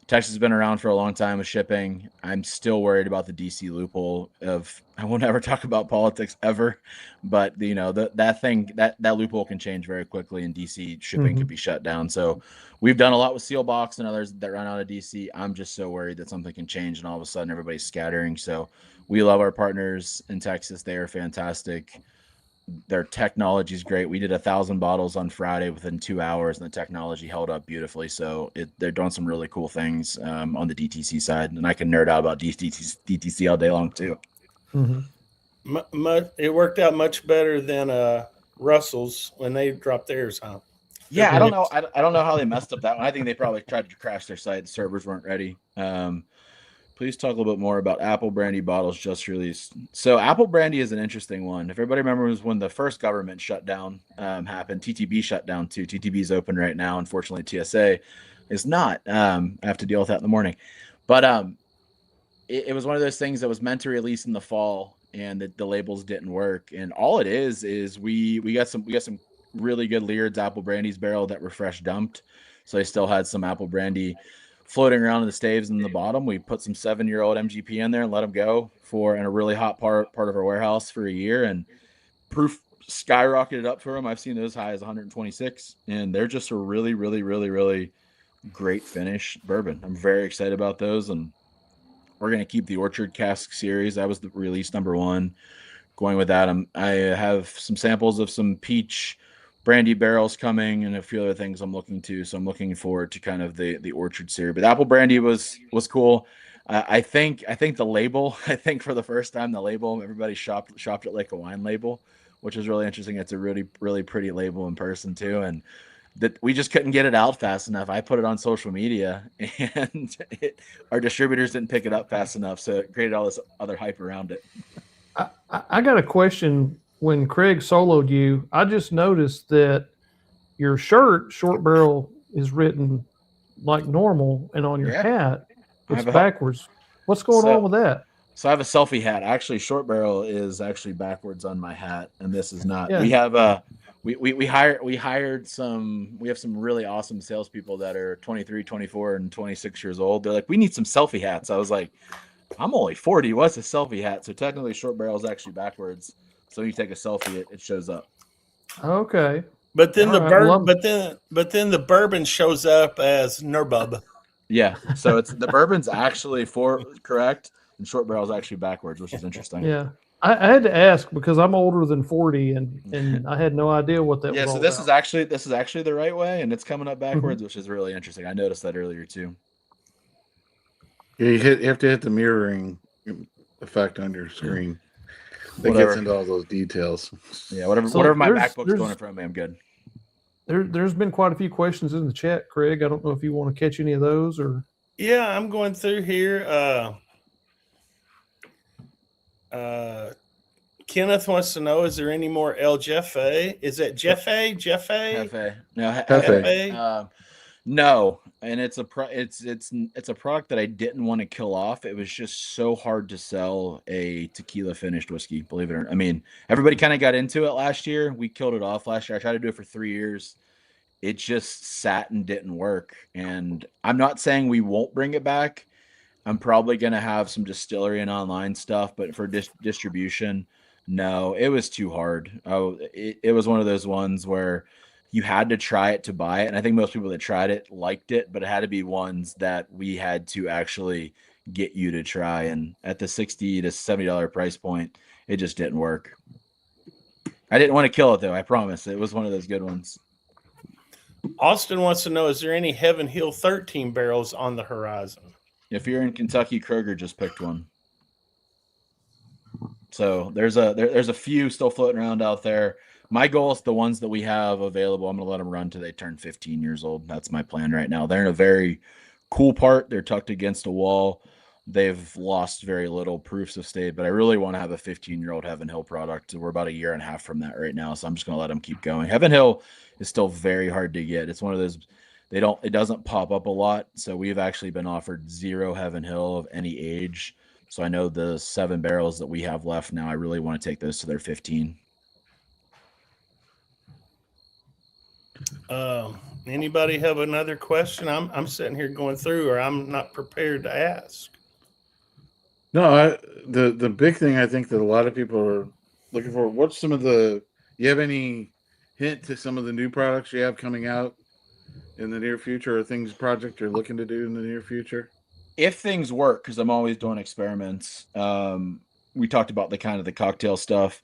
Texas has been around for a long time with shipping. I'm still worried about the DC loophole I won't ever talk about politics ever, but that loophole can change very quickly, and DC shipping can be shut down. So we've done a lot with Sealbox and others that run out of DC. I'm just so worried that something can change and all of a sudden everybody's scattering. So we love our partners in Texas. They are fantastic. Their technology is great. We did 1,000 bottles on Friday within 2 hours, and the technology held up beautifully. So they're doing some really cool things on the DTC side, and I can nerd out about DTC all day long too. It worked out much better than Russell's when they dropped theirs, huh? Yeah, I don't know. I don't know how they messed up that one. I think they probably tried to crash their site. The servers weren't ready. Please talk a little bit more about Apple Brandy bottles just released. So Apple Brandy is an interesting one. If everybody remembers when the first government shutdown happened, TTB shut down too. TTB is open right now. Unfortunately, TSA is not. I have to deal with that in the morning. But it was one of those things that was meant to release in the fall, and the labels didn't work. And all it is we got some really good Leard's Apple Brandy's barrel that were fresh dumped. So they still had some Apple Brandy floating around in the staves in the bottom. We put some 7-year-old MGP in there and let them go in a really hot part of our warehouse for a year, and proof skyrocketed up for them. I've seen those high as 126, and they're just a really, really, really, really great finish bourbon. I'm very excited about those, and we're going to keep the Orchard Cask series. That was the release number 1. Going with that, I have some samples of some peach brandy barrels coming and a few other things I'm looking to. So I'm looking forward to kind of the Orchard series. But apple brandy was cool. I think the label, for the first time, the label, everybody shopped it like a wine label, which is really interesting. It's a really, really pretty label in person too. And that we just couldn't get it out fast enough. I put it on social media, and our distributors didn't pick it up fast enough. So it created all this other hype around it. I got a question. When Craig soloed you, I just noticed that your shirt, Short Barrel, is written like normal, and on your hat, it's backwards. What's going on with that? So I have a selfie hat. Actually, Short Barrel is actually backwards on my hat, and this is not. Yeah. We have we hired some. We have some really awesome salespeople that are 23, 24, and 26 years old. They're like, we need some selfie hats. I was like, I'm only 40. What's a selfie hat? So technically, Short Barrel is actually backwards. So you take a selfie, it shows up. Okay. But then All but then the bourbon shows up as Nurbub. Yeah. So it's the bourbon's actually correct, and Short Barrel is actually backwards, which is interesting. Yeah. I had to ask because I'm older than 40, and I had no idea what that was. Yeah. So all this about. is actually the right way, and it's coming up backwards, which is really interesting. I noticed that earlier too. Yeah, you have to hit the mirroring effect on your screen. That gets into all those details. Yeah, whatever my MacBook's going in front of me, I'm good. There's been quite a few questions in the chat, Craig. I don't know if you want to catch any of those or. Yeah, I'm going through here. Kenneth wants to know: is there any more El Jefe? Is that Jefe? Jefe? No, Jefe. No, and it's a product that I didn't want to kill off. It was just so hard to sell a tequila finished whiskey, believe it or not. I mean, everybody kind of got into it last year. We killed it off last year. I tried to do it for 3 years. It just sat and didn't work. And I'm not saying we won't bring it back. I'm probably going to have some distillery and online stuff, but for distribution, no, it was too hard. It was one of those ones where you had to try it to buy it. And I think most people that tried it liked it, but it had to be ones that we had to actually get you to try. And at the $60 to $70 price point, it just didn't work. I didn't want to kill it though. I promise. It was one of those good ones. Austin wants to know: is there any Heaven Hill 13 barrels on the horizon? If you're in Kentucky, Kroger just picked one. So there's a few still floating around out there. My goal is the ones that we have available, I'm going to let them run till they turn 15 years old. That's my plan right now. They're in a very cool part. They're tucked against a wall. They've lost very little. Proofs have stayed, but I really want to have a 15-year-old Heaven Hill product. We're about a year and a half from that right now, so I'm just going to let them keep going. Heaven Hill is still very hard to get. It's one of those, it doesn't pop up a lot, so we've actually been offered 0 Heaven Hill of any age. So I know the 7 barrels that we have left now, I really want to take those to their 15. Anybody have another question? I'm sitting here going through, or I'm not prepared to ask. No, the big thing I think that a lot of people are looking for. What's some of the? You have any hint to some of the new products you have coming out in the near future, or project you're looking to do in the near future? If things work, because I'm always doing experiments. We talked about the cocktail stuff.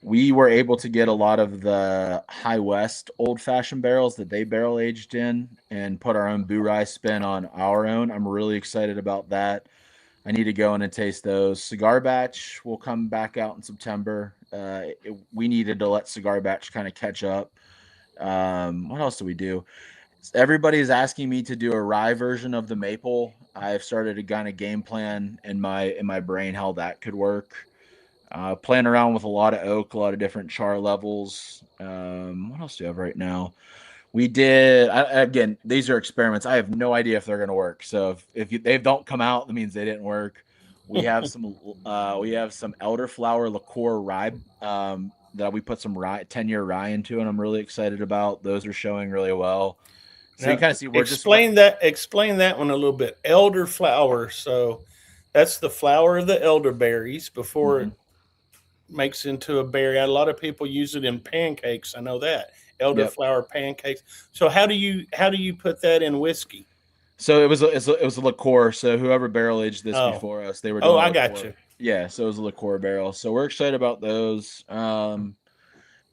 We were able to get a lot of the High West old-fashioned barrels that they barrel aged in and put our own Boo-Rye spin on our own. I'm really excited about that. I need to go in and taste those. Cigar Batch will come back out in September. We needed to let Cigar Batch kind of catch up. What else do we do? Everybody's asking me to do a rye version of the maple. I've started to kind of game plan in my brain how that could work. Playing around with a lot of oak, a lot of different char levels. What else do we have right now? We did, again, these are experiments. I have no idea if they're going to work. So if they don't come out, that means they didn't work. We have some elderflower liqueur rye that we put some rye, 10-year rye into, and I'm really excited about. Those are showing really well. So Now, you kind of see we're explain that one a little bit. Elderflower. So that's the flower of the elderberries before it makes into a berry. A lot of people use it in pancakes. I know that Yep. elderflower pancakes. So how do you put that in whiskey? So it was a liqueur. So whoever barrel aged this Oh. before us, they were Oh, doing a I got liqueur. you. Yeah, so it was a liqueur barrel. So we're excited about those.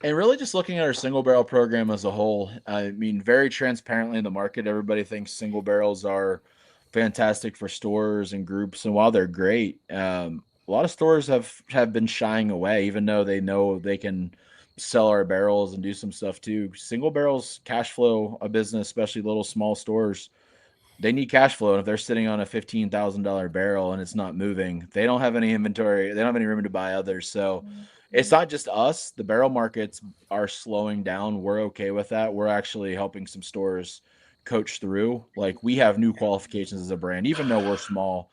And really just looking at our single barrel program as a whole. I mean, very transparently in the market, everybody thinks single barrels are fantastic for stores and groups. And while they're great, a lot of stores have been shying away, even though they know they can sell our barrels and do some stuff too. Single barrels cash flow a business, especially little small stores. They need cash flow. And if they're sitting on a $15,000 barrel and it's not moving, they don't have any inventory. They don't have any room to buy others. So it's not just us. The barrel markets are slowing down. We're okay with that. We're actually helping some stores coach through. Like, we have new qualifications as a brand, even though we're small.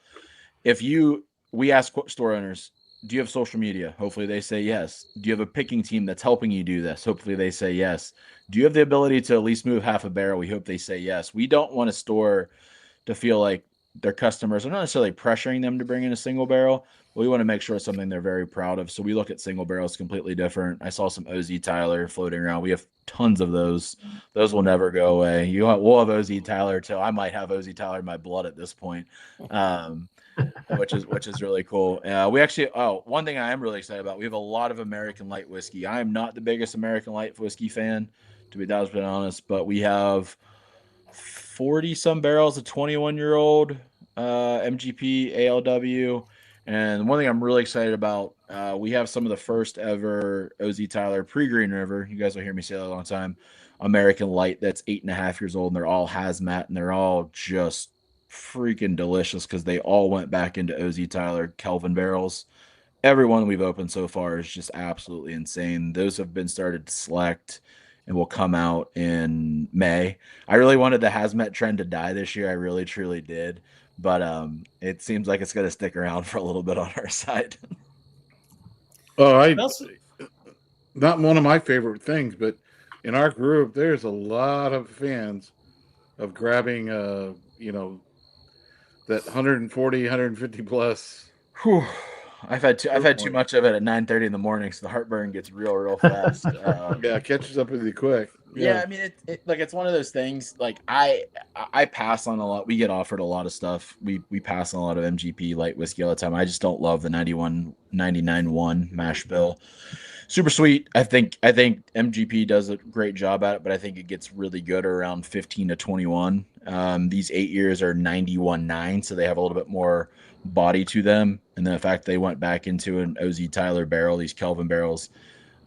We ask store owners, do you have social media? Hopefully they say yes. Do you have a picking team that's helping you do this? Hopefully they say yes. Do you have the ability to at least move half a barrel? We hope they say yes. We don't want a store to feel like their customers are not necessarily pressuring them to bring in a single barrel. We want to make sure it's something they're very proud of. So we look at single barrels completely different. I saw some OZ Tyler floating around. We have tons of those. Those will never go away. We'll have OZ Tyler till I might have OZ Tyler in my blood at this point, which is really cool. We actually, one thing I am really excited about, we have a lot of American light whiskey. I am not the biggest American light whiskey fan, to be 1,000% honest, but we have 40 some barrels of 21-year-old MGP ALW. And one thing I'm really excited about, we have some of the first ever OZ Tyler pre-Green River. You guys will hear me say that a long time. American light that's 8.5 years old, and they're all hazmat, and they're all just freaking delicious because they all went back into OZ Tyler Kelvin barrels. Every one we've opened so far is just absolutely insane. Those have been started to select and will come out in May. I really wanted the hazmat trend to die this year. I really, truly did. But it seems like it's going to stick around for a little bit on our side. Oh, not one of my favorite things, but in our group, there's a lot of fans of grabbing, that 140, 150 plus. Whew. I've had too much of it at 9:30 in the morning, so the heartburn gets real fast. Yeah, it catches up with you quick. Yeah, I mean, it's one of those things. Like, I pass on a lot. We get offered a lot of stuff. We pass on a lot of MGP light whiskey all the time. I just don't love the 99.1 mash bill. Super sweet. I think MGP does a great job at it, but I think it gets really good around 15 to 21. These 8 years are 91.9, so they have a little bit more body to them. And the fact they went back into an OZ Tyler barrel, these Kelvin barrels,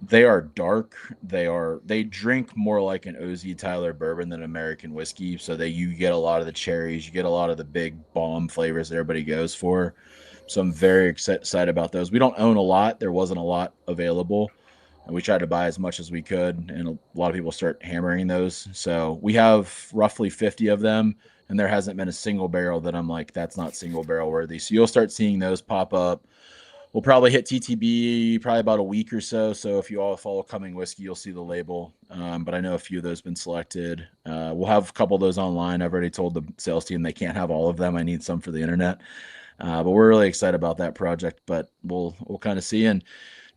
they are dark. They drink more like an OZ Tyler bourbon than American whiskey. So you get a lot of the cherries, you get a lot of the big bomb flavors that everybody goes for. So I'm very excited about those. We don't own a lot. There wasn't a lot available, and we tried to buy as much as we could. And a lot of people start hammering those. So we have roughly 50 of them, and there hasn't been a single barrel that I'm like, that's not single barrel worthy. So you'll start seeing those pop up. We'll probably hit TTB probably about a week or so. So if you all follow Coming Whiskey, you'll see the label. But I know a few of those have been selected. We'll have a couple of those online. I've already told the sales team they can't have all of them. I need some for the internet. But we're really excited about that project. But we'll kind of see, and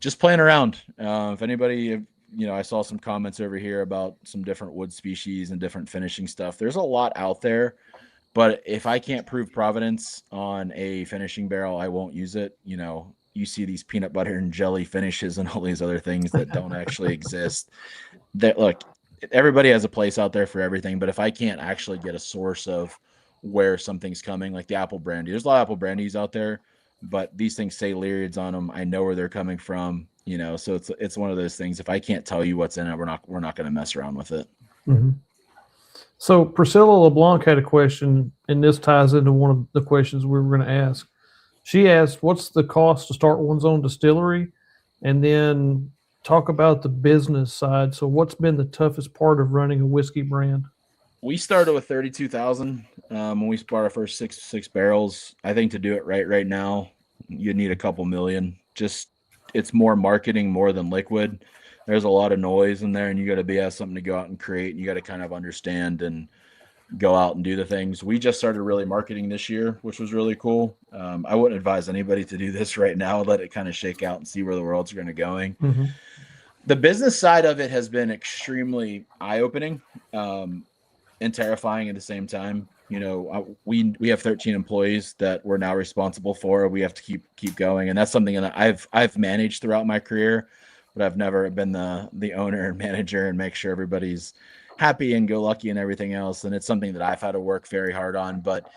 just playing around. If anybody, I saw some comments over here about some different wood species and different finishing stuff. There's a lot out there. But if I can't prove provenance on a finishing barrel, I won't use it. You see these peanut butter and jelly finishes and all these other things that don't actually exist. That, look, everybody has a place out there for everything. But if I can't actually get a source of where something's coming, like the apple brandy, there's a lot of apple brandies out there, but these things say Lyriads on them. I know where they're coming from. So it's one of those things. If I can't tell you what's in it, we're not going to mess around with it. Mm-hmm. So Priscilla LeBlanc had a question, and this ties into one of the questions we were going to ask. She asked, what's the cost to start one's own distillery? And then talk about the business side. So what's been the toughest part of running a whiskey brand? We started with 32,000 when we bought our first six barrels. I think to do it right now, you need a couple million. Just, it's more marketing more than liquid. There's a lot of noise in there, and you got to have something to go out and create, and you got to kind of understand. And go out and do the things. We just started really marketing this year, which was really cool. I wouldn't advise anybody to do this right now. Let it kind of shake out and see where the world's going to going. Mm-hmm. The business side of it has been extremely eye-opening and terrifying at the same time. We have 13 employees that we're now responsible for. We have to keep going, and that's something that I've managed throughout my career, but I've never been the owner and manager and make sure everybody's happy and go lucky and everything else. And it's something that I've had to work very hard on. But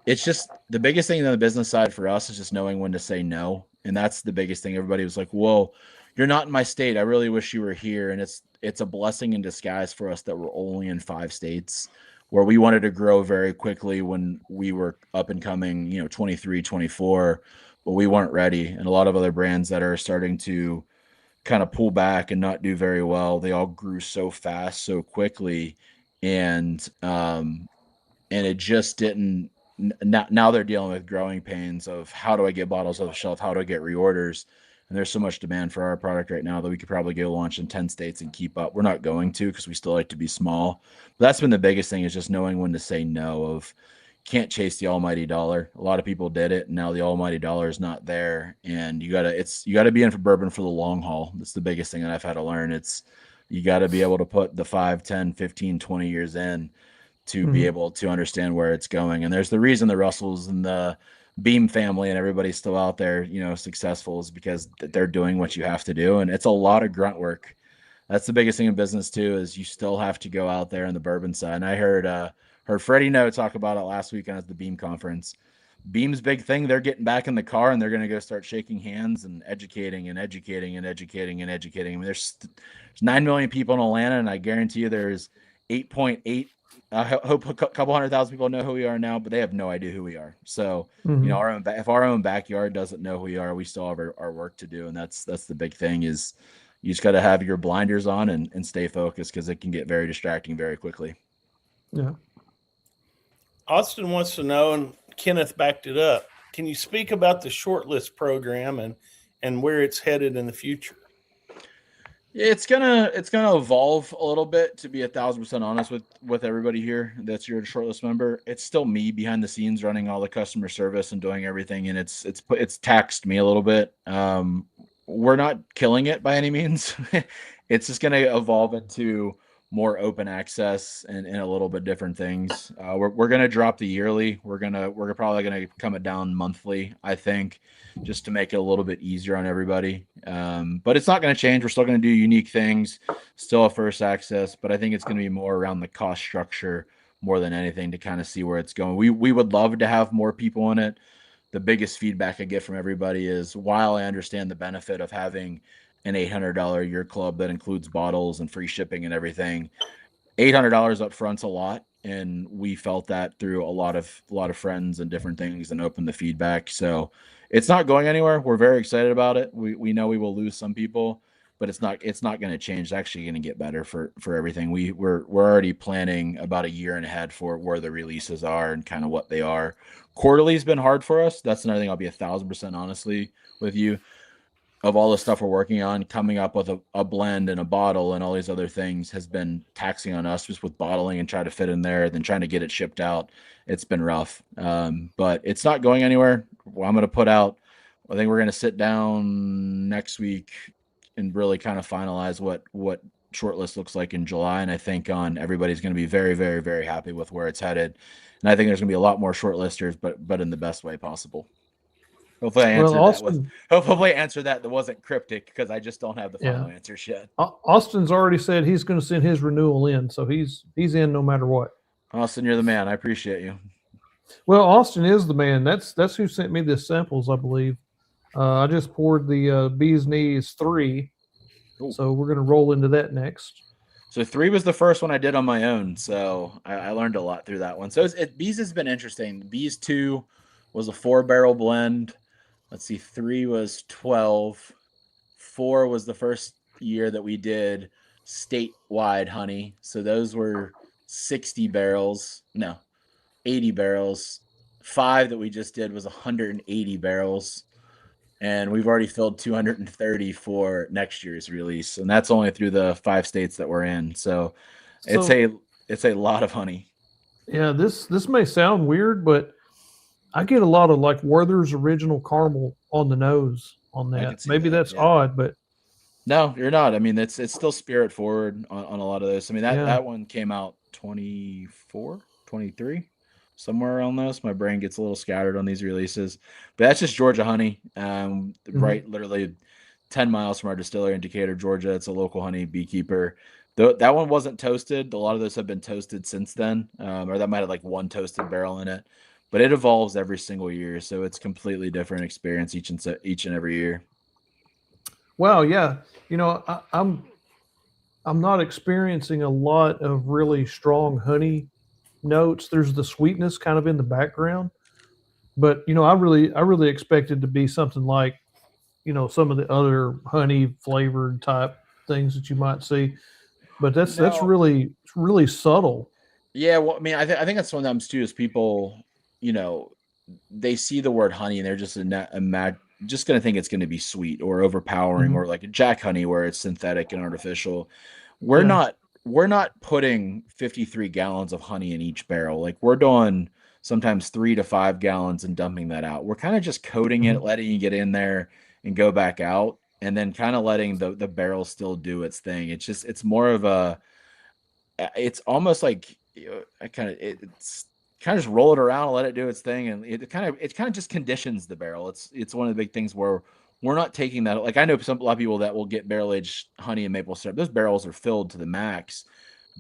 it's just the biggest thing on the business side for us is just knowing when to say no, and that's the biggest thing. Everybody was like, "Whoa, you're not in my state. I really wish you were here." And it's a blessing in disguise for us that we're only in 5 states, where we wanted to grow very quickly when we were up and coming, 23, 24, but we weren't ready. And a lot of other brands that are starting to kind of pull back and not do very well, they all grew so fast, so quickly. And it just didn't, now they're dealing with growing pains of how do I get bottles off the shelf? How do I get reorders? And there's so much demand for our product right now that we could probably go launch in 10 states and keep up. We're not going to, because we still like to be small. But that's been the biggest thing, is just knowing when to say no. Of can't chase the almighty dollar. A lot of people did it, and now the almighty dollar is not there. And you gotta be in for bourbon for the long haul. That's the biggest thing that I've had to learn. You got to be able to put the 5, 10, 15, 20 years in to be able to understand where it's going. And there's the reason the Russells and the Beam family and everybody's still out there, successful, is because they're doing what you have to do. And it's a lot of grunt work. That's the biggest thing in business too, is you still have to go out there on the bourbon side. And I heard Freddie Noe talk about it last weekend at the Beam conference. Beam's big thing, they're getting back in the car and they're going to go start shaking hands and educating and educating and educating and educating. I mean, there's 9 million people in Atlanta, and I guarantee you there's 8.8. I hope a couple 100,000 people know who we are now, but they have no idea who we are. So, if our own backyard doesn't know who we are, we still have our work to do. And that's the big thing, is you just got to have your blinders on and stay focused, because it can get very distracting very quickly. Yeah. Austin wants to know, and Kenneth backed it up, can you speak about the shortlist program and where it's headed in the future? It's gonna evolve a little bit, to be 1,000% honest with everybody here that's your shortlist member. It's still me behind the scenes running all the customer service and doing everything, and it's taxed me a little bit. We're not killing it by any means. It's just gonna evolve into more open access and a little bit different things. We're gonna drop the yearly. We're probably gonna come it down monthly, I think, just to make it a little bit easier on everybody. But it's not gonna change. We're still gonna do unique things, still have first access, but I think it's gonna be more around the cost structure more than anything, to kind of see where it's going. We would love to have more people in it. The biggest feedback I get from everybody is, while I understand the benefit of having an $800 a year club that includes bottles and free shipping and everything, $800 up front's a lot. And we felt that through a lot of friends and different things, and opened the feedback. So it's not going anywhere. We're very excited about it. We know we will lose some people, but it's not going to change. It's actually going to get better for everything. We're already planning about a year and ahead for where the releases are and kind of what they are. Quarterly's been hard for us. That's another thing. I'll be 1,000% honestly with you. Of all the stuff we're working on, coming up with a blend and a bottle and all these other things has been taxing on us, just with bottling and trying to fit in there, then trying to get it shipped out. It's been rough, but it's not going anywhere. I'm going to put out, I think we're going to sit down next week and really kind of finalize what shortlist looks like in July. And I think everybody's going to be very, very, very happy with where it's headed. And I think there's going to be a lot more shortlisters, but in the best way possible. Hopefully I answered that wasn't cryptic, because I just don't have the final answers yet. Austin's already said he's going to send his renewal in, so he's in no matter what. Austin, you're the man. I appreciate you. Well, Austin is the man. That's who sent me the samples, I believe. I just poured the Bee's Knees 3, so we're going to roll into that next. So 3 was the first one I did on my own, so I learned a lot through that one. So Bees has been interesting. Bees 2 was a 4-barrel blend. Let's see, 3 was 12. 4 was the first year that we did statewide honey. So those were 80 barrels. 5 that we just did was 180 barrels. And we've already filled 230 next year's release. And that's only through the 5 states that we're in. So it's a lot of honey. Yeah, this may sound weird, but I get a lot of like Werther's original caramel on the nose on I that. could see Maybe that. that's Yeah. odd, but No, you're not. I mean, it's still spirit forward on a lot of those. I mean, that yeah. that one came out 24, 23, somewhere around those. My brain gets a little scattered on these releases, but that's just Georgia honey. Mhm. Right, literally 10 miles from our distillery in Decatur, Georgia. It's a local honey beekeeper. Though that one wasn't toasted. A lot of those have been toasted since then, or that might have like one toasted barrel in it. But it evolves every single year, so it's completely different experience each and every year. Wow, yeah. I'm not experiencing a lot of really strong honey notes. There's the sweetness kind of in the background, but I really expected to be something like some of the other honey flavored type things that you might see, but that's No, really subtle. yeah, well, I mean, I think that's sometimes too is people, you know, they see the word honey and they're just just gonna think it's gonna be sweet or overpowering Hmm. or like a Jack honey where it's synthetic and artificial. We're Yeah. not we're not putting 53 gallons of honey in each barrel. Like we're doing sometimes 3 to 5 gallons and dumping that out. We're kind of just coating it, Hmm. letting you get in there and go back out, and then kind of letting the barrel still do its thing. It's more of a it's almost like I kind of it's kind of just roll it around and let it do its thing, and it kind of just conditions the barrel. It's one of the big things where we're not taking that. Like I know a lot of people that will get barrel aged honey and maple syrup. Those barrels are filled to the max,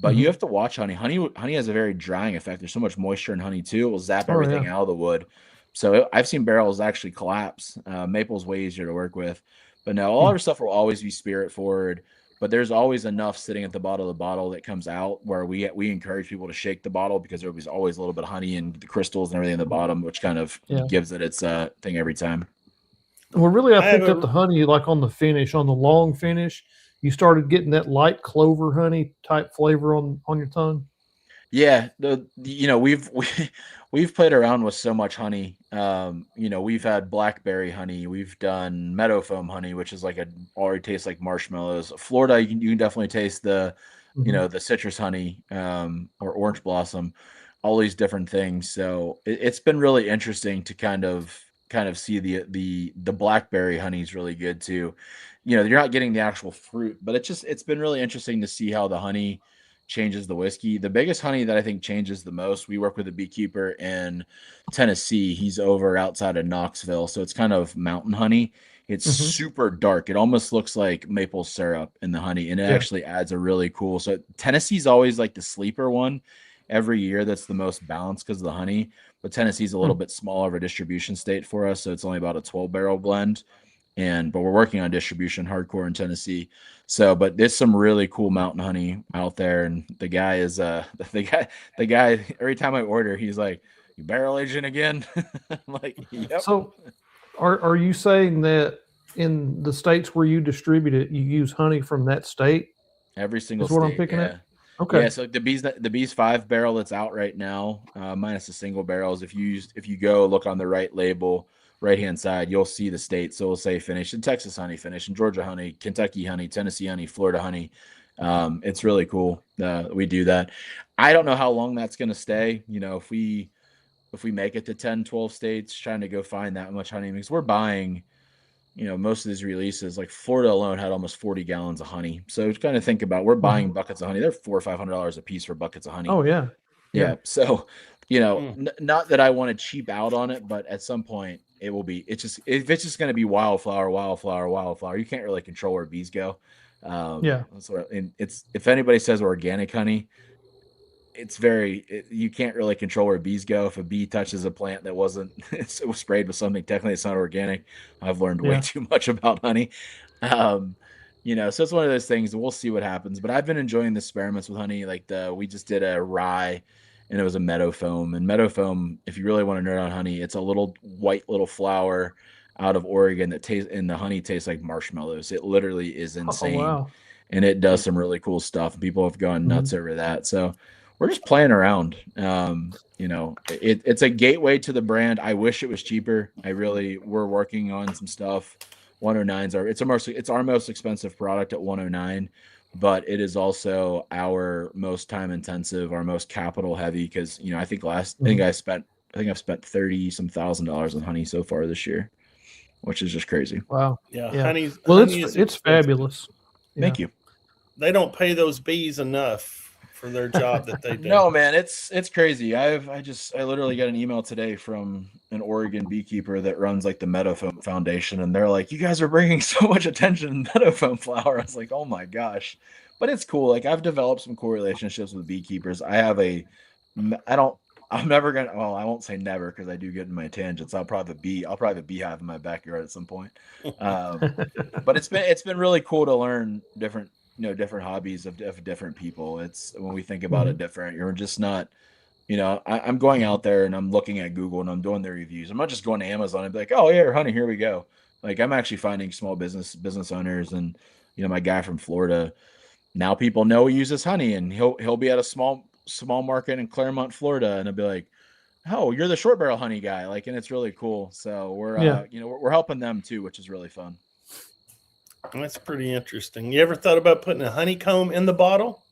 but you Hmm. have to watch honey. Honey has a very drying effect. There's so much moisture in honey too. It will zap Oh yeah. everything out of the wood. So I've seen barrels actually collapse. Maple's way easier to work with, but no, all Hmm. our stuff will always be spirit forward, but there's always enough sitting at the bottom of the bottle that comes out where we encourage people to shake the bottle because there's always a little bit of honey and the crystals and everything in the bottom, which kind of Yeah. gives it its thing every time. Well, really, I I have picked up a the honey like on the finish, on the long finish. You started getting that light clover honey type flavor on your tongue. Yeah, we've played around with so much honey. We've had blackberry honey, we've done meadow foam honey, which is like a already tastes like marshmallows. Florida, you can definitely taste Hmm. the citrus honey, or orange blossom, all these different things. So it's been really interesting to kind of see the blackberry honey is really good too. You're not getting the actual fruit, but it's been really interesting to see how the honey changes the whiskey. The biggest honey that I think changes the most, we work with a beekeeper in Tennessee. He's over outside of Knoxville. So it's kind of mountain honey. It's Hmm. super dark. It almost looks like maple syrup in the honey, and it Yeah. actually adds a really cool. So Tennessee's always like the sleeper one every year that's the most balanced because of the honey. But Tennessee's a little Hmm. bit smaller of a distribution state for us. So it's only about a 12 barrel blend. But we're working on distribution hardcore in Tennessee. So, but there's some really cool mountain honey out there, and the guy is the guy. Every time I order, he's like, "You barrel aging again?" I'm like, "Yep." So, are you saying that in the states where you distribute it, you use honey from that state? Every single Is what I'm state, picking at. yeah, Okay. yeah. So the bees 5 barrel that's out right now, minus the single barrels. If you go look on the right label, right hand side, you'll see the state. So it'll say finish in Texas honey, finish in Georgia honey, Kentucky honey, Tennessee honey, Florida honey. It's really cool. We do that. I don't know how long that's going to stay. If we make it to 10, 12 states, trying to go find that much honey because we're buying most of these releases, like Florida alone had almost 40 gallons of honey. So kind of think about we're buying Mhm. buckets of honey. They're $400 or $500 a piece for buckets of honey. Oh yeah. Yeah. Yeah. So, mm, not that I want to cheap out on it, but at some point it will be. It's just if it's just going to be wildflower, wildflower, wildflower. You can't really control where bees go. Yeah. And it's if anybody says organic honey, you can't really control where bees go. If a bee touches a plant that wasn't it was sprayed with something, technically it's not organic. I've learned way Yeah. too much about honey. um so it's one of those things. We'll see what happens, but I've been enjoying the experiments with honey. Like we just did a rye and it was a meadow foam, and meadow foam, if you really want to nerd on honey, it's a little white little flower out of Oregon that tastes, and the honey tastes like marshmallows. It literally is Oh insane, wow. and it does mm. some really cool stuff. People have gone nuts Mhm. over that. So we're just playing around. It's a gateway to the brand. I wish it was cheaper. We're working on some stuff. 109s it's our most expensive product at 109, but it is also our most time intensive, our most capital heavy. Cause I think I've spent $30 some thousand on honey so far this year, which is just crazy. Wow. Yeah, Yeah. honey Well, is it's expensive. fabulous. Yeah. Thank you. They don't pay those bees enough for their job that they do. No, man, it's crazy. I literally got an email today from an Oregon beekeeper that runs like the Meadowfoam Foundation, and they're like, "You guys are bringing so much attention to meadowfoam flower." I was like, "Oh my gosh!" But it's cool. Like I've developed some cool relationships with beekeepers. I'm never gonna. Well, I won't say never because I do get in my tangents. I'll probably have a beehive in my backyard at some point. But it's been really cool to learn different hobbies of different people. It's when we think about it different. You're just not, I'm going out there and I'm looking at Google and I'm doing the reviews. I'm not just going to Amazon and be like, oh yeah, honey, here we go. Like I'm actually finding small business owners, and my guy from Florida. Now people know he uses honey, and he'll be at a small market in Claremont, Florida, and I'll be like, oh, you're the short barrel honey guy, like, and it's really cool. So we're helping them too, which is really fun. That's pretty interesting. You ever thought about putting a honeycomb in the bottle?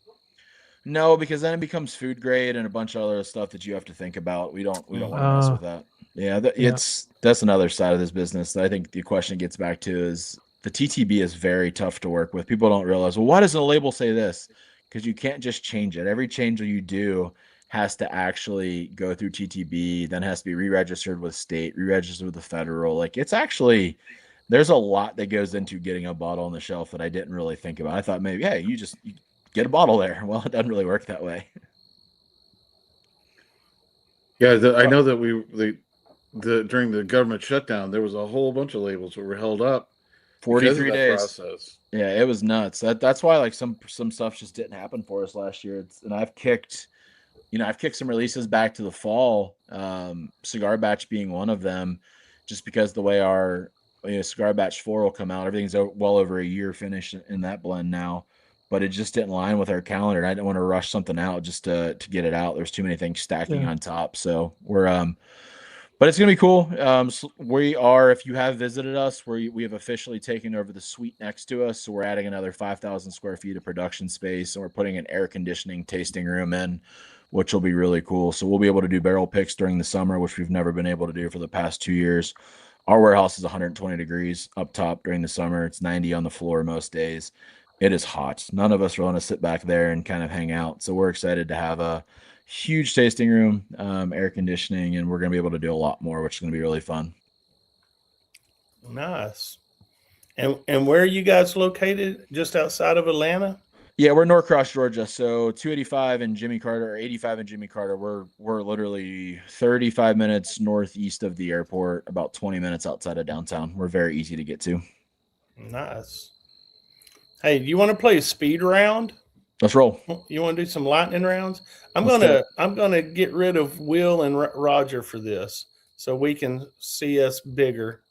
No, because then it becomes food grade and a bunch of other stuff that you have to think about. We don't want to mess with that. Yeah, that's another side of this business that I think the question gets back to is the TTB is very tough to work with. People don't realize, well, why does the label say this? Because you can't just change it. Every change that you do has to actually go through TTB, then has to be re-registered with state, re-registered with the federal. Like it's actually, there's a lot that goes into getting a bottle on the shelf that I didn't really think about. I thought maybe, hey, you get a bottle there. Well, it doesn't really work that way. Yeah, I know that during the government shutdown, there was a whole bunch of labels that were held up. 43 days. Process. Yeah, it was nuts. That's why like some stuff just didn't happen for us last year. And I've kicked some releases back to the fall. Cigar Batch being one of them, just because the way our Cigar Batch 4 will come out. Everything's well over a year finished in that blend now, but it just didn't line with our calendar. And I didn't want to rush something out just to get it out. There's too many things stacking on top. So but it's going to be cool. So if you have visited us, we have officially taken over the suite next to us. So we're adding another 5,000 square feet of production space, and we're putting an air conditioning tasting room in, which will be really cool. So we'll be able to do barrel picks during the summer, which we've never been able to do for the past 2 years. Our warehouse is 120 degrees up top during the summer. It's 90 on the floor most days. It is hot. None of us want to sit back there and kind of hang out. So we're excited to have a huge tasting room, air conditioning, and we're going to be able to do a lot more, which is going to be really fun. Nice. And where are you guys located? Just outside of Atlanta? Yeah, we're Norcross, Georgia. So 285 and Jimmy Carter, or 85 and Jimmy Carter. We're literally 35 minutes northeast of the airport, about 20 minutes outside of downtown. We're very easy to get to. Nice. Hey, do you want to play a speed round? Let's roll. You want to do some lightning rounds? I'm gonna get rid of Will and Roger for this, so we can see us bigger.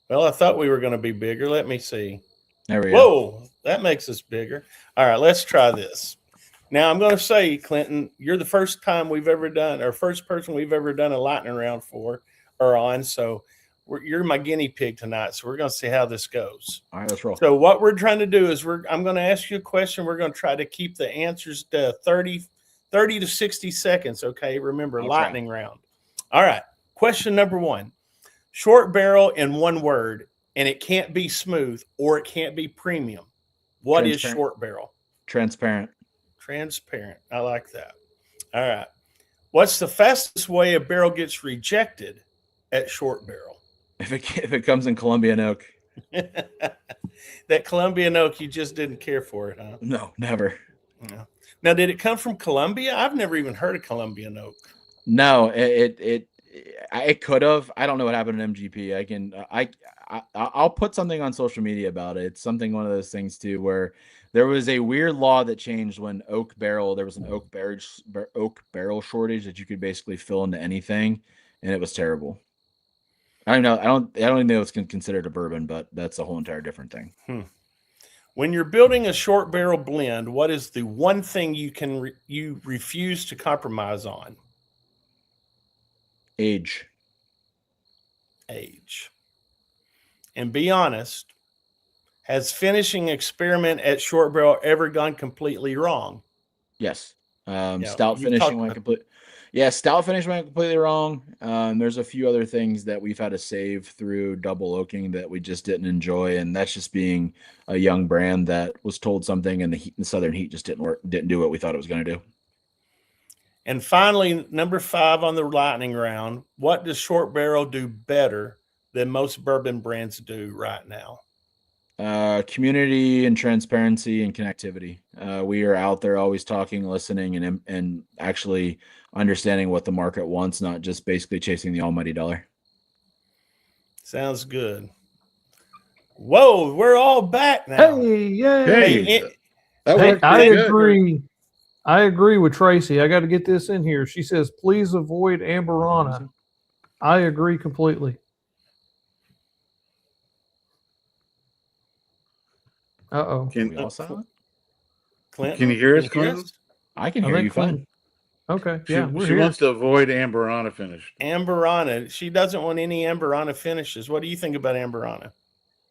Well, I thought we were going to be bigger. Let me see. There we Whoa, go. that makes us bigger. All right, let's try this. Now I'm going to say, Clinton, you're the first person we've ever done a lightning round for or on. So you're my guinea pig tonight. So we're going to see how this goes. All right, let's roll. So what we're trying to do is I'm going to ask you a question. We're going to try to keep the answers to 30 to 60 seconds. Okay. Remember, lightning round. All right. Question number 1, short barrel in one word, and it can't be smooth or it can't be premium. What is short barrel? Transparent. Transparent. I like that. All right. What's the fastest way a barrel gets rejected at short barrel? If it comes in Colombian oak. That Colombian oak, you just didn't care for it, huh? No, never. No. Now, did it come from Colombia? I've never even heard of Colombian oak. No, it could have. I don't know what happened in MGP. I'll put something on social media about it. It's one of those things too, where there was a weird law that changed when there was an oak barrel shortage that you could basically fill into anything, and it was terrible. I don't know. I don't even know it's considered a bourbon, but that's a whole entire different thing. When you're building a short barrel blend, what is the one thing you refuse to compromise on? Age. And be honest. has finishing experiment at Short Barrel ever gone completely wrong? Yes. Yeah, Stout you've finishing talked went about- complete. Yeah, stout finish went completely wrong. There's a few other things that we've had to save through double oaking that we just didn't enjoy, and that's just being a young brand that was told something, and the Southern Heat just didn't do what we thought it was going to do. And finally, number 5 on the lightning round. What does Short Barrel do better than most bourbon brands do right now? Community and transparency and connectivity. We are out there always talking, listening, and actually understanding what the market wants, not just basically chasing the almighty dollar. Sounds good. Whoa, we're all back now. Hey, yay! Hey, that Hey, worked I pretty good. agree. I agree with Tracy. I got to get this in here. She says, please avoid Amberana. I agree completely. Uh-oh. Are Can, we all silent? Clinton, can you hear us, you Clinton? I can I hear think you fine. Clinton- Okay, She, yeah, we're she here. wants to avoid Amberana finish. Amberana. She doesn't want any Amberana finishes. What do you think about Amberana?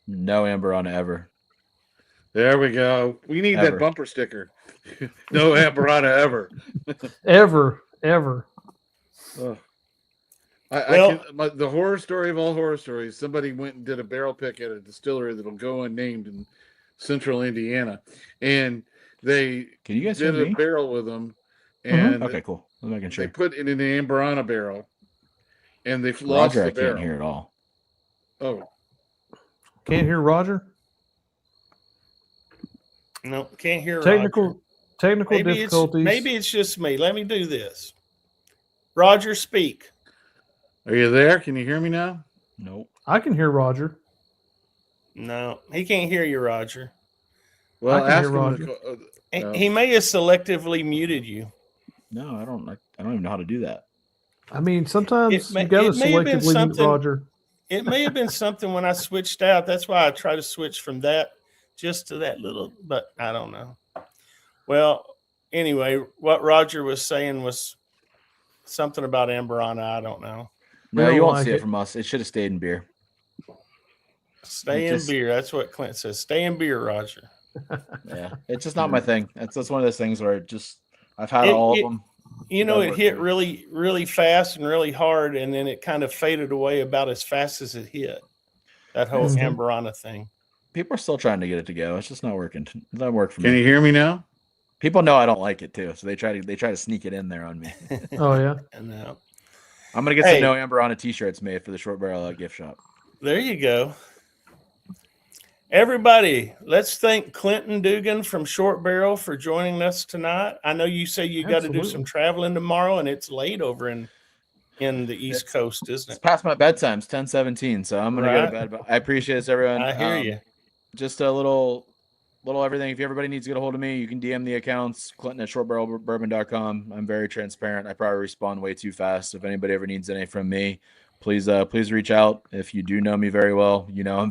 No Amberana ever. There we go. We need Ever. that bumper sticker. No Amberana ever. Ever. Ugh. Well- The horror story of all horror stories, somebody went and did a barrel pick at a distillery that'll go unnamed in central Indiana. And they Can you guys hear did a me? barrel with them. And Okay, cool. I'm making they sure. put it in an Amberana barrel. And they've lost Roger, the I barrel. can't hear at all. Oh, Can't hear Roger? No, can't hear Technical Roger. technical Maybe difficulties. maybe it's just me. Let me do this. Roger, speak. are you there? Can you hear me now? Nope. I can hear Roger. No, he can't hear you, Roger. Well, I can hear ask him. Roger. No. He may have selectively muted you. No, I don't even know how to do that. I mean, sometimes It you got to may have been selectively mute something- Roger. It may have been something when I switched out. That's why I try to switch from that just to that little, but I don't know. Well, anyway, what Roger was saying was something about Amberana. I don't know. We No, don't you won't like see it it. from us. It should have stayed in beer. Stay It in just- beer. That's what Clint says. Stay in beer, Roger. Yeah, it's just not my thing. That's one of those things where I've had It- all it- of them. You know, Doesn't it work hit for me. really, really fast and really hard, and then it kind of faded away about as fast as it hit. That whole Mhm. Amberana thing. People are still trying to get it to go. It's just not working. It doesn't work for Can me. you hear me now? People know I don't like it too, so they try to sneak it in there on me. Oh yeah. And I'm gonna get Hey. some No Amberana t-shirts made for the Short Barrel gift shop. there you go. Everybody, let's thank Clinton Dugan from Short Barrel for joining us tonight. I know you say you got to do some Absolutely. traveling tomorrow, and it's late over in the East Coast, isn't It's it? past my bedtime. It's 10:17, so I'm gonna go Right. to bed. But I appreciate this, everyone. I hear you. Just a little everything. If everybody needs to get a hold of me, you can DM the accounts, Clinton at shortbarrelbourbon.com. I'm very transparent. I probably respond way too fast. If anybody ever needs any from me, please reach out. If you do know me very well, you know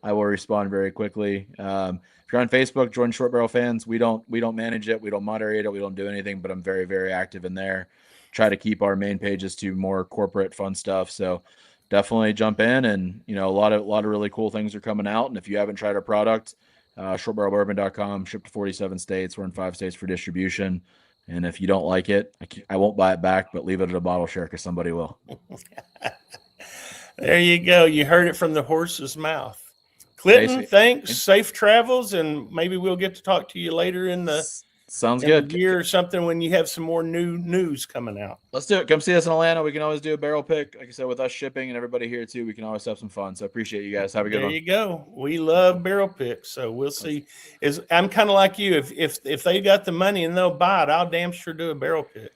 I will respond very quickly. If you're on Facebook, join Short Barrel Fans. We don't manage it, we don't moderate it, we don't do anything, but I'm very, very active in there. Try to keep our main pages to more corporate fun stuff. So definitely jump in, and a lot of really cool things are coming out. And if you haven't tried our product, shortbarrelbourbon.com, shipped to 47 states. We're in 5 states for distribution. And if you don't like it, I won't buy it back, but leave it at a bottle share because somebody will. There you go. You heard it from the horse's mouth. Clinton, Basically. thanks. Safe travels, and maybe we'll get to talk to you later in the Sounds in good. the year or something when you have some more new news coming out. Let's do it. Come see us in Atlanta. We can always do a barrel pick. Like I said, with us shipping and everybody here too, we can always have some fun. So appreciate you guys. Have a good There one. you go. We love barrel picks, so we'll see. I'm kind of like you. If they got the money and they'll buy it, I'll damn sure do a barrel pick.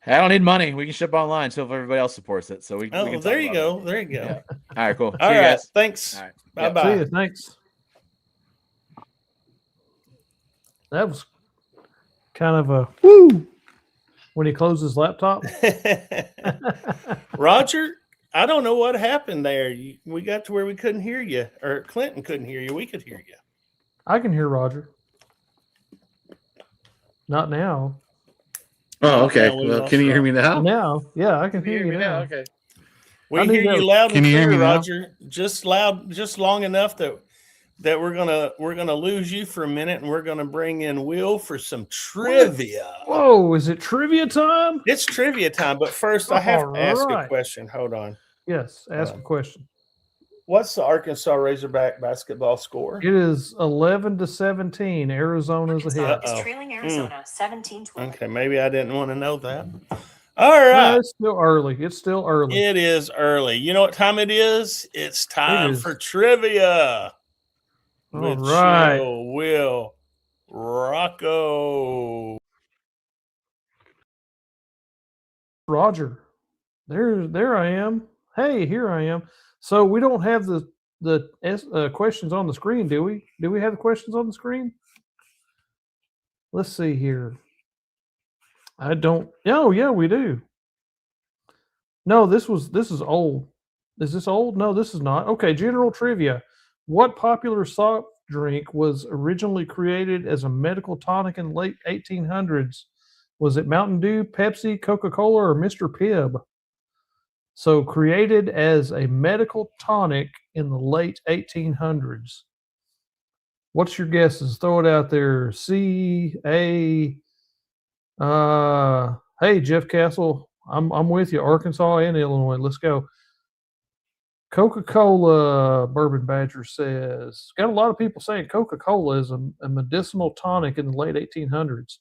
I don't need money. We can ship online. So if everybody else supports it, so we Oh, can talk there you about go. it. There you go. Yeah. All right, cool. All See you right. guys. Thanks. All right. Bye Yep. See bye. you. Thanks. That was kind of a woo when he closed his laptop. Roger, I don't know what happened there. We got to where we couldn't hear you, or Clinton couldn't hear you. We could hear you. I can hear Roger. Not now. Oh, okay. Now we Well, lost can you hear Rob. me now? Now, yeah, I can Can you hear you now. Okay. We I need hear you to- loud Can and you hear clear, me now? Roger. Just loud, just long enough that that we're gonna lose you for a minute, and we're gonna bring in Will for some trivia. Whoa, is it trivia time? It's trivia time, but first I have to ask a Alright. question. Hold on. Yes, ask a question. What's the Arkansas Razorback basketball score? It is 11-17. Arizona's ahead. Arkansas is trailing Arizona 17-12. Okay, maybe I didn't want to know that. All No, right. it's still early. It's still early. It is early. You know what time it is? It's time is. for trivia. All With right. Joe, Will, Rocco. Roger. There I am. Hey, here I am. So we don't have the questions on the screen, do we? Do we have the questions on the screen? Let's see here. I don't. Oh, yeah, we do. No, this is old. Is this old? No, this is not. Okay, general trivia. What popular soft drink was originally created as a medical tonic in the late 1800s? Was it Mountain Dew, Pepsi, Coca-Cola, or Mr. Pibb? So created as a medical tonic in the late 1800s. What's your guesses? Throw it out there. C, A. Hey, Jeff Castle, I'm with you. Arkansas and Illinois. Let's go. Coca-Cola, Bourbon Badger says. Got a lot of people saying Coca-Cola is a medicinal tonic in the late 1800s.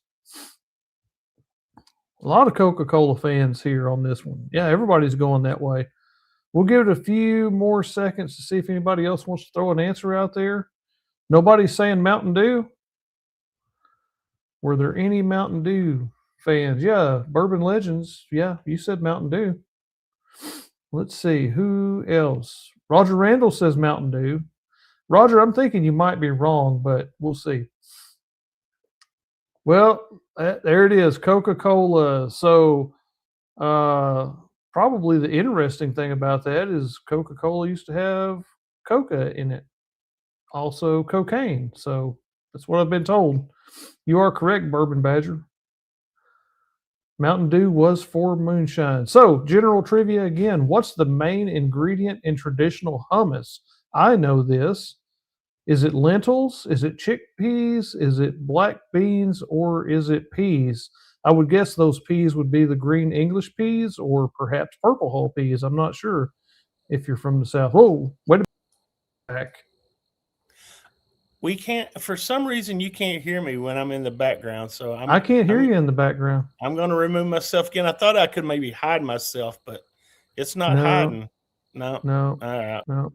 A lot of Coca-Cola fans here on this one. Yeah, everybody's going that way. We'll give it a few more seconds to see if anybody else wants to throw an answer out there. Nobody's saying Mountain Dew? Were there any Mountain Dew fans? Yeah, Bourbon Legends. Yeah, you said Mountain Dew. Let's see, who else? Roger Randall says Mountain Dew. Roger, I'm thinking you might be wrong, but we'll see. Well, there it is, Coca-Cola. So probably the interesting thing about that is Coca-Cola used to have coca in it, also cocaine. So that's what I've been told. You are correct, Bourbon Badger. Mountain Dew was for moonshine. So, general trivia again. What's the main ingredient in traditional hummus? I know this. Is it lentils? Is it chickpeas? Is it black beans? Or is it peas? I would guess those peas would be the green English peas or perhaps purple hull peas. I'm not sure if you're from the South. Whoa, wait a minute. We can't, for some reason, you can't hear me when I'm in the background. So I can't hear you in the background. I'm going to remove myself again. I thought I could maybe hide myself, but it's not hiding. No. No. All right. No.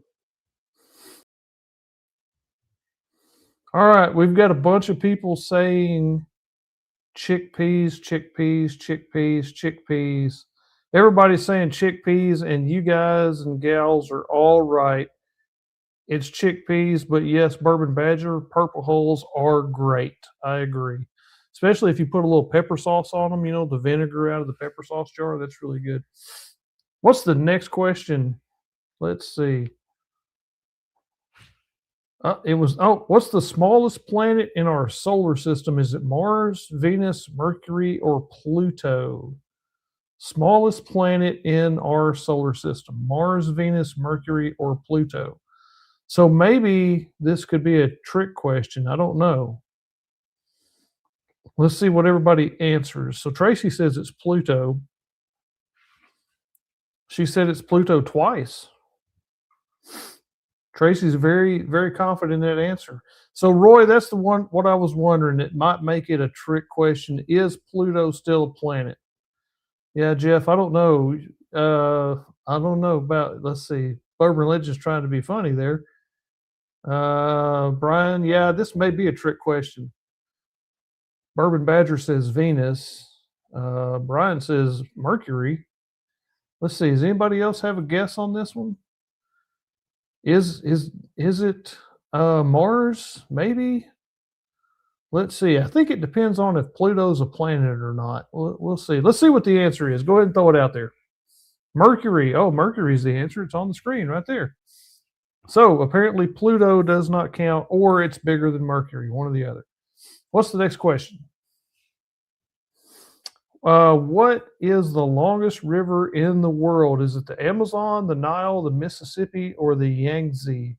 All right. We've got a bunch of people saying chickpeas, chickpeas, chickpeas, chickpeas. Everybody's saying chickpeas, and you guys and gals are all right. It's chickpeas, but yes, Bourbon Badger, purple hulls are great. I agree. Especially if you put a little pepper sauce on them, you know, the vinegar out of the pepper sauce jar. That's really good. What's the next question? Let's see. What's the smallest planet in our solar system? Is it Mars, Venus, Mercury, or Pluto? Smallest planet in our solar system. Mars, Venus, Mercury, or Pluto? So maybe this could be a trick question. I don't know. Let's see what everybody answers. So Tracy says it's Pluto. She said it's Pluto twice. Tracy's very, very confident in that answer. So Roy, that's the one, what I was wondering. It might make it a trick question. Is Pluto still a planet? Yeah, Jeff, I don't know. I don't know about, let's see. Bourbon Legends trying to be funny there. Brian, yeah, this may be a trick question. Bourbon Badger says Venus. Brian says Mercury. Let's see. Does anybody else have a guess on this one? Is it Mars? Maybe. Let's see. I think it depends on if Pluto's a planet or not. We'll see. Let's see what the answer is. Go ahead and throw it out there. Mercury. Oh, Mercury's the answer. It's on the screen right there. So apparently Pluto does not count, or it's bigger than Mercury, one or the other. What's the next question? What is the longest river in the world? Is it the Amazon, the Nile, the Mississippi, or the Yangtze?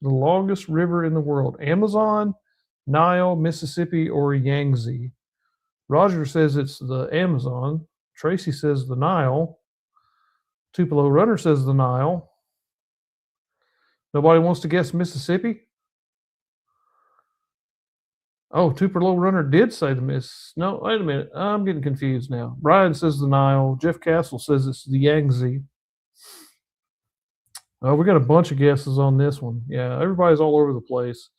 the longest river in the world? Amazon, Nile, Mississippi, or Yangtze? Roger says it's the Amazon. Tracy says the Nile. Tupelo Runner says the Nile. Nobody wants to guess Mississippi? Oh, Tupelo Runner did say the Miss. No, wait a minute. I'm getting confused now. Brian says the Nile. Jeff Castle says it's the Yangtze. Oh, we got a bunch of guesses on this one. Yeah, everybody's all over the place.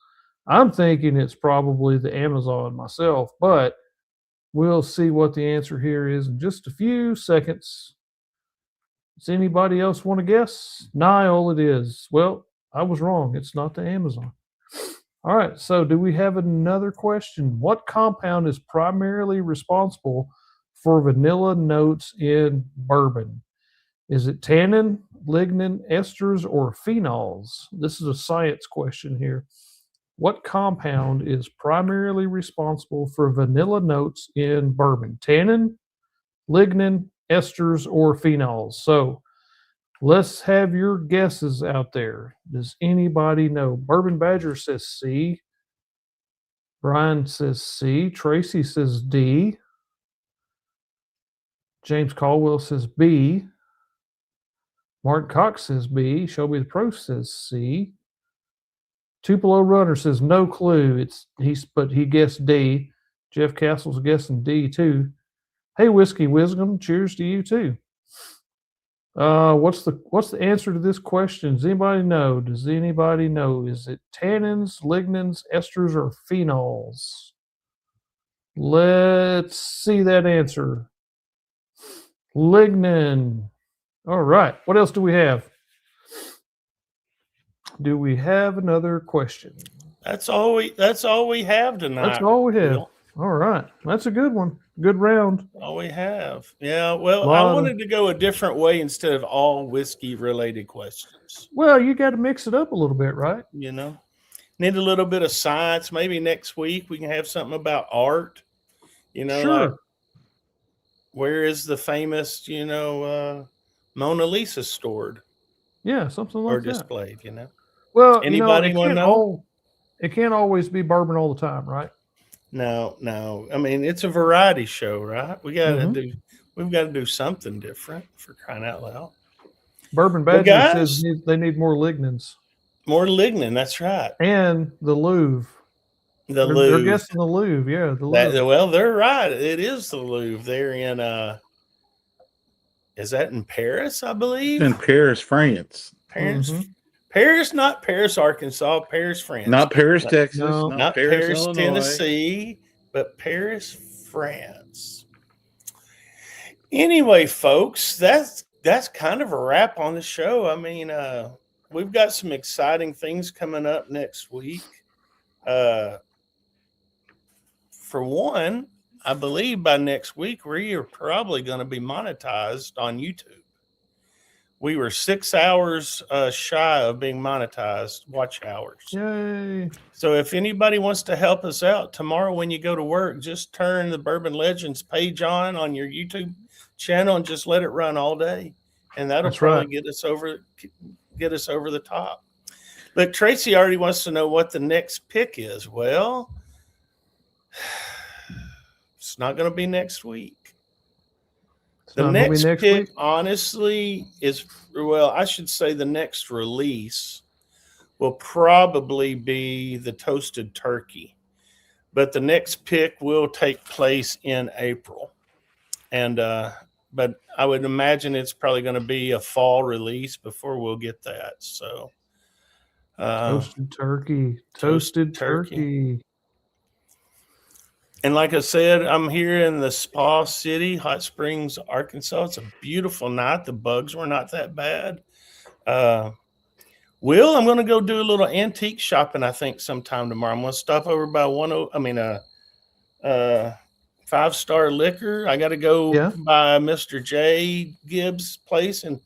I'm thinking it's probably the Amazon myself, but we'll see what the answer here is in just a few seconds. Does anybody else want to guess? Nile it is. Well, I was wrong. It's not the Amazon. All right, so do we have another question? What compound is primarily responsible for vanilla notes in bourbon? Is it tannin, lignin, esters, or phenols? This is a science question here. What compound is primarily responsible for vanilla notes in bourbon? Tannin, lignin, esters, or phenols? So let's have your guesses out there. Does anybody know? Bourbon Badger says C. Brian says C. Tracy says D. James Caldwell says B. Mark Cox says B. Shelby the Pro says C. Tupelo Runner says no clue. But he guessed D. Jeff Castle's guessing D too. Hey, Whiskey Wisdom, cheers to you too. What's the answer to this question? Does anybody know? Does anybody know? Is it tannins, lignins, esters, or phenols? Let's see that answer. Lignin. All right. What else do we have? Do we have another question? That's all we have tonight. That's all we have. Will. All right. That's a good one. Good round. All we have. Yeah. Well, I wanted to go a different way instead of all whiskey related questions. Well, you got to mix it up a little bit, right? You know, need a little bit of science. Maybe next week we can have something about art. You know, Sure. like where is the famous, Mona Lisa stored Yeah, something like or that. displayed? You know. Well, Anybody want to know? It can't always be bourbon all the time, right? No. I mean, it's a variety show, right? We've got to do something different, for crying out loud. Bourbon Badger says they need more lignins. More lignin, that's right. And the Louvre. They're guessing the Louvre, yeah. The Louvre. Well, they're right. It is the Louvre. They're in is that in Paris, I believe? In Paris, France. Paris, not Paris, Arkansas, Paris, France. Not Paris, Texas. No. Not Paris, Illinois. Tennessee, but Paris, France. Anyway, folks, that's kind of a wrap on the show. I mean, we've got some exciting things coming up next week. For one, I believe by next week we are probably going to be monetized on YouTube. We were 6 hours shy of being monetized watch hours. Yay. So if anybody wants to help us out tomorrow when you go to work, just turn the Bourbon Legends page on your YouTube channel and just let it run all day. And that'll probably get us over the top. Look, Tracy already wants to know what the next pick is. Well, it's not going to be next week. The next pick, honestly, I should say the next release will probably be the toasted turkey. But the next pick will take place in April. And but I would imagine it's probably going to be a fall release before we'll get that. So toasted turkey. And like I said, I'm here in the Spa City, Hot Springs, Arkansas. It's a beautiful night. The bugs were not that bad. Will, I'm going to go do a little antique shopping, I think, sometime tomorrow. I'm going to stop over by 5-Star Liquor. I got to go by Mr. J. Gibbs' place and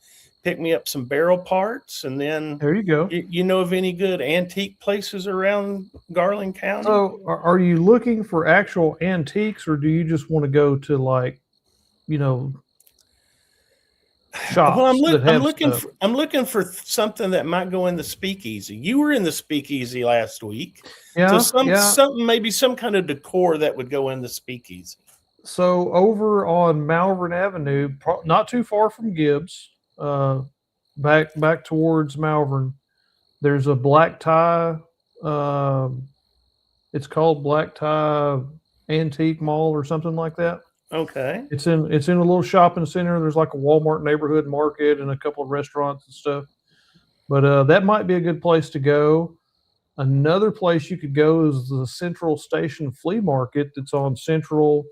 pick me up some barrel parts. And then there you go. You know of any good antique places around Garland County? So are you looking for actual antiques, or do you just want to go to shops Well, that have stuff. I'm looking for something that might go in the speakeasy. You were in the speakeasy last week, so Yeah. something maybe some kind of decor that would go in the speakeasy. So over on Malvern Avenue, not too far from Gibbs, back towards Malvern, there's a black tie. It's called Black Tie Antique Mall or something like that. Okay. It's in a little shopping center. There's like a Walmart neighborhood market and a couple of restaurants and stuff. But that might be a good place to go. Another place you could go is the Central Station Flea Market that's on Central,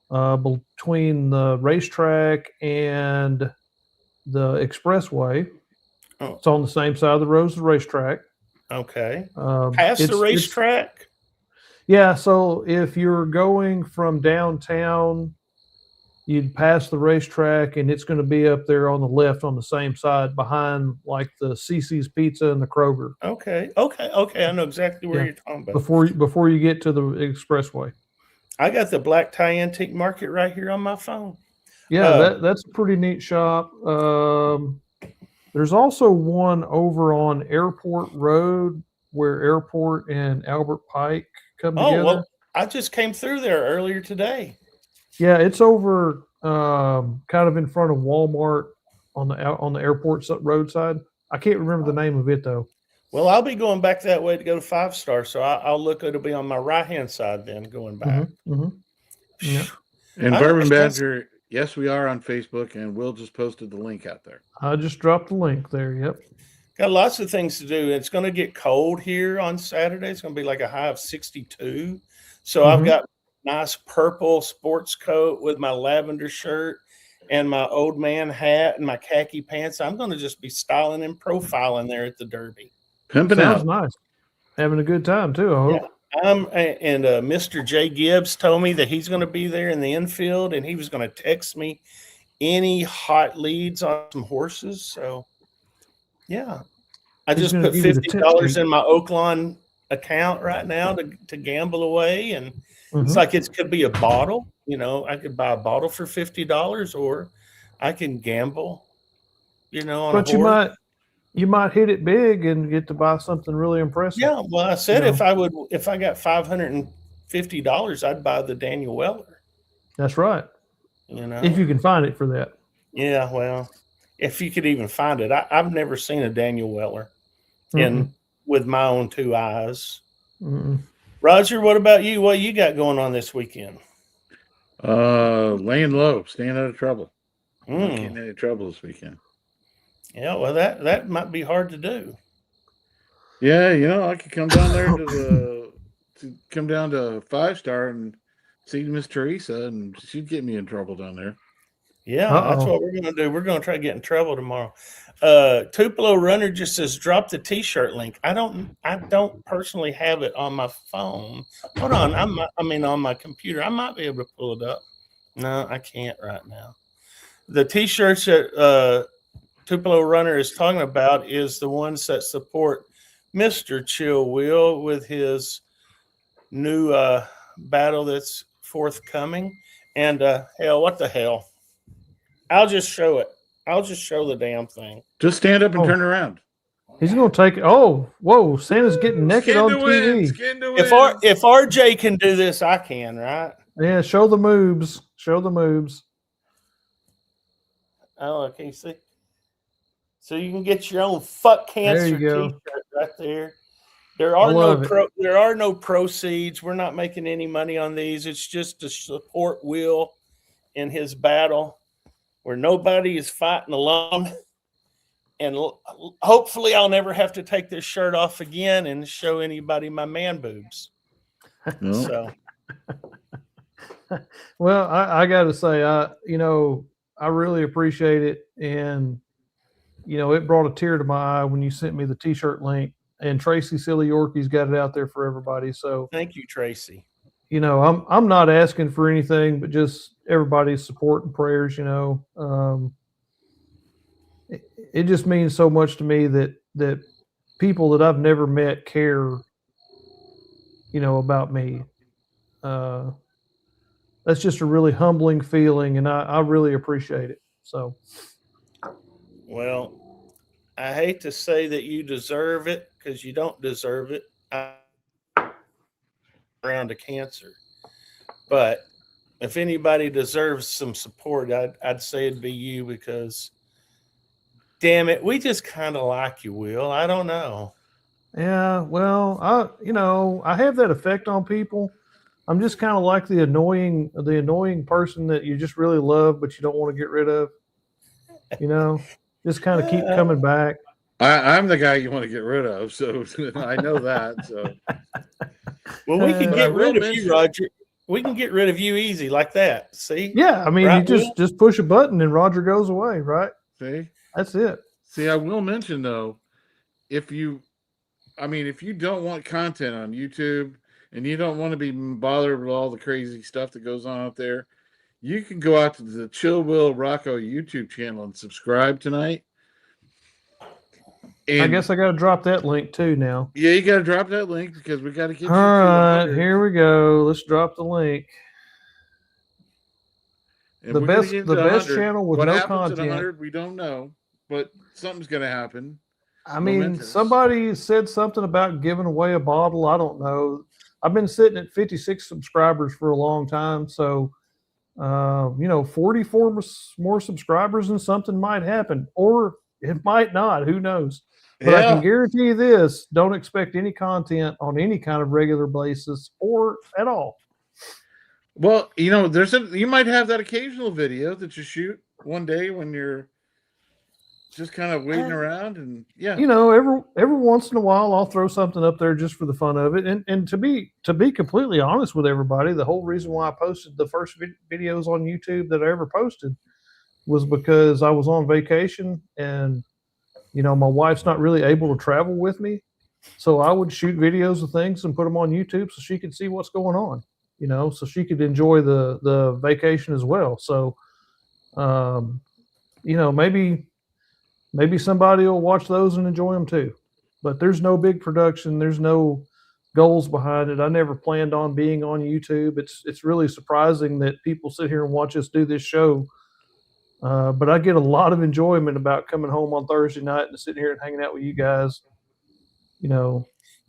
between the racetrack and the expressway. Oh. It's on the same side of the road as the racetrack. Okay. Past the racetrack? Yeah, so if you're going from downtown, you'd pass the racetrack, and it's going to be up there on the left on the same side behind like the CC's Pizza and the Kroger. Okay. I know exactly where you're talking about. Before you get to the expressway. I got the Black Tie Antique Market right here on my phone. Yeah, that's a pretty neat shop. There's also one over on Airport Road where Airport and Albert Pike come together. Well, I just came through there earlier today. Yeah, it's over kind of in front of Walmart on the airport roadside. I can't remember the name of it though. Well, I'll be going back that way to go to 5 Star, so I'll look. It'll be on my right hand side then, going back. Yeah. And Bourbon Badger, yes, we are on Facebook, and Will just posted the link out there. I just dropped the link there. Yep. Got lots of things to do. It's going to get cold here on Saturday. It's going to be like a high of 62. So I've got nice purple sports coat with my lavender shirt and my old man hat and my khaki pants. I'm going to just be styling and profiling there at the Derby. Pimping Sounds out. nice. Having a good time too, I hope. And Mr. Jay Gibbs told me that he's going to be there in the infield, and he was going to text me any hot leads on some horses. So, yeah, I just put $50 in my Oaklawn account right now to gamble away, and it's like it could be a bottle. You know, I could buy a bottle for $50, or I can gamble. You know, on but a horse. You might hit it big and get to buy something really impressive. Yeah, well, I said if I got $550, I'd buy the Daniel Weller. That's right. You know, if you can find it for that. Yeah, well, if you could even find it, I've never seen a Daniel Weller with my own 2 eyes. Roger, what about you? What you got going on this weekend? Laying low, staying out of trouble. Not getting any trouble this weekend. Yeah, well, that might be hard to do. Yeah, you know, I could come down there to 5 Star and see Miss Teresa, and she'd get me in trouble down there. Yeah, that's what we're going to do. We're going to try to get in trouble tomorrow. Tupelo Runner just says drop the T-shirt link. I don't personally have it on my phone. Hold on, on my computer. I might be able to pull it up. No, I can't right now. The T-shirts that Tupelo Runner is talking about is the ones that support Mr. Chill Will with his new battle that's forthcoming. And hell, what the hell? I'll just show it. I'll just show the damn thing. Just stand up and turn around. He's going to take it. Oh, whoa. Santa's getting naked on TV. If RJ can do this, I can, right? Yeah, show the moves. Show the moves. Oh, can you see? So you can get your own fuck cancer T-shirt right there. There are no proceeds. We're not making any money on these. It's just to support Will in his battle, where nobody is fighting alone. And hopefully I'll never have to take this shirt off again and show anybody my man boobs. No. So, well, I got to say, I really appreciate it. And, it brought a tear to my eye when you sent me the T-shirt link, and Tracy Silly Yorkie's got it out there for everybody. So thank you, Tracy. I'm not asking for anything, but just everybody's support and prayers. It just means so much to me that people that I've never met care, about me. That's just a really humbling feeling, and I really appreciate it. So, Well, I hate to say that you deserve it because you don't deserve it. Around to cancer, but if anybody deserves some support, I'd say it'd be you because, damn it, we just kind of like you, Will. I don't know. Yeah, well, I have that effect on people. I'm just kind of like the annoying person that you just really love, but you don't want to get rid of. Just kind of keep coming back. I'm the guy you want to get rid of, so I know that. So, well, we can But get I will rid of mention- you, Roger. We can get rid of you easy like that. See? Yeah, I mean, Right, you Will? just push a button and Roger goes away, right? see, That's it. I will mention though, if you don't want content on YouTube and you don't want to be bothered with all the crazy stuff that goes on out there, you can go out to the Chill Will Rocco YouTube channel and subscribe tonight. And I guess I got to drop that link too now. yeah, you got to drop that link because we got to get All you to right, 100. here we go. Let's drop the link. And The we're gonna best- get the to best 100. channel with what no happens at content. 100, we don't know, but something's going to happen. I mean, Momentous. somebody said something about giving away a bottle. I don't know. I've been sitting at 56 subscribers for a long time, so 44 more subscribers and something might happen, or it might not. Who knows? But I can guarantee you this: don't expect any content on any kind of regular basis or at all. Well, you might have that occasional video that you shoot one day when you're just kind of waiting around, and yeah, Every once in a while, I'll throw something up there just for the fun of it. And to be completely honest with everybody, the whole reason why I posted the first videos on YouTube that I ever posted was because I was on vacation, and my wife's not really able to travel with me, so I would shoot videos of things and put them on YouTube so she could see what's going on. So she could enjoy the vacation as well. So, maybe somebody will watch those and enjoy them too. But there's no big production. There's no goals behind it. I never planned on being on YouTube. It's really surprising that people sit here and watch us do this show. But I get a lot of enjoyment about coming home on Thursday night and sitting here and hanging out with you guys.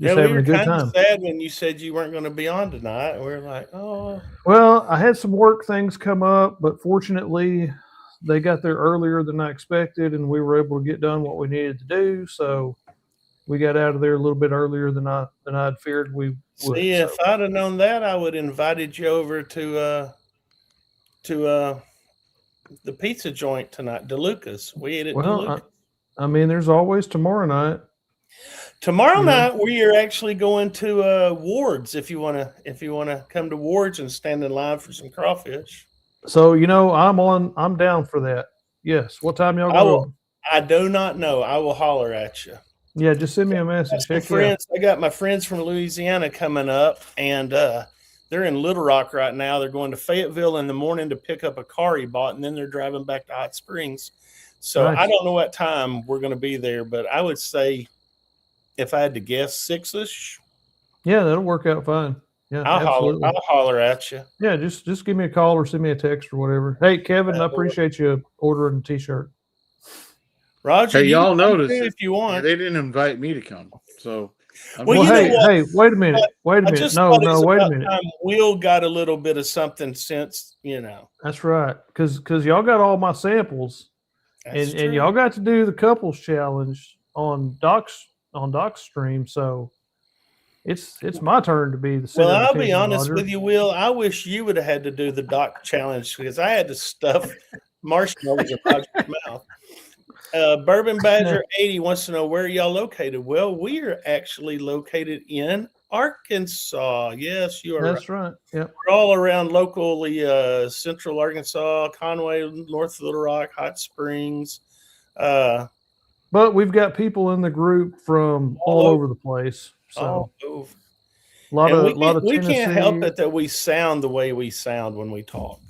Just we having were a good kind time. of sad when you said you weren't going to be on tonight. We were like, oh. Well, I had some work things come up, but fortunately, they got there earlier than I expected, and we were able to get done what we needed to do. So we got out of there a little bit earlier than I'd feared we would. See, if I'd have known that, I would have invited you over to the pizza joint tonight, DeLuca's. We ate at DeLuca's. I mean, there's always tomorrow night. Tomorrow night we are actually going to Ward's. If you wanna come to Ward's and stand in line for some crawfish. So I'm down for that. Yes. What time y'all going? I do not know. I will holler at you. Yeah, just send me a message. Heck yeah. I got my friends from Louisiana coming up, and they're in Little Rock right now. They're going to Fayetteville in the morning to pick up a car he bought, and then they're driving back to Hot Springs. So Nice. I don't know what time we're going to be there, but I would say, if I had to guess, 6-ish. Yeah, that'll work out fine. Yeah, I'll holler at you. Yeah, just give me a call or send me a text or whatever. Hey, Kevin, I appreciate you ordering a T-shirt. Roger, hey, y'all notice if you want. they didn't invite me to come, so. Well, hey, wait a minute. Wait a minute. No, wait a minute. Will got a little bit of something since, That's right, because y'all got all my samples, and y'all got to do the couples challenge on Doc's stream, so it's my turn to be the center. Well, of I'll be attention, honest Roger. with you, Will. I wish you would have had to do the Doc challenge because I had to stuff marshmallows in Roger's mouth. Bourbon Badger 80 wants to know where y'all located. Well, we are actually located in Arkansas. Yes, you are. That's right. Yep. We're all around locally, central Arkansas, Conway, North Little Rock, Hot Springs. But we've got people in the group from all over the place. So a lot of we Tennessee. can't help it that we sound the way we sound when we talk.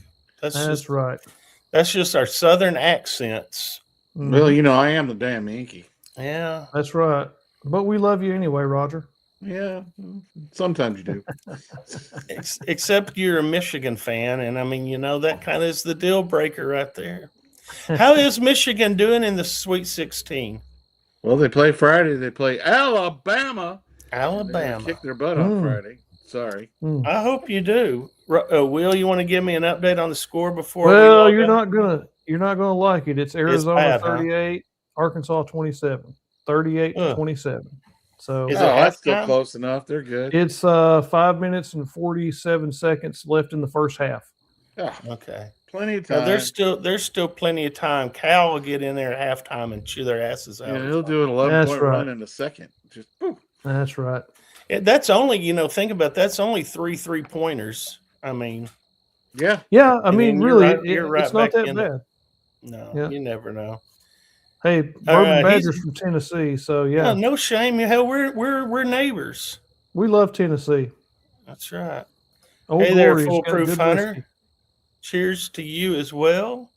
That's right. That's just our southern accents. Well, I am the damn Yankee. Yeah. That's right. But we love you anyway, Roger. Yeah, sometimes you do. Except you're a Michigan fan, and I mean, that kind of is the deal breaker right there. How is Michigan doing in the Sweet 16? Well, they play Friday. They play Alabama. They're Alabama. gonna kick their butt on Mm. Friday. Sorry. I hope you do. Will, you want to give me an update on the score before? Well, we you're not gonna like it. It's Arizona bad, huh? 38, Arkansas 27, 38 to 27. So Is it That's still halftime? close enough. They're good. it's 5 minutes and 47 seconds left in the first half. Yeah, Okay. plenty of Now, time. there's still plenty of time. Cal will get in there at halftime and chew their asses out. Yeah, he'll do an 11-point run in a second. Just boom. That's right. That's only, think about that's only 3 3-pointers. I mean, Yeah. Yeah, I And mean, then you're really, right- you're right it's not back that in it. bad. no, Yeah. you never know. Hey, Bourbon he's- Badgers from Tennessee, so Yeah, yeah, no shame. Hell, we're neighbors. we love Tennessee. That's right. Old Hey there, Glory's got Foolproof good Hunter. whiskey. Cheers to you as well.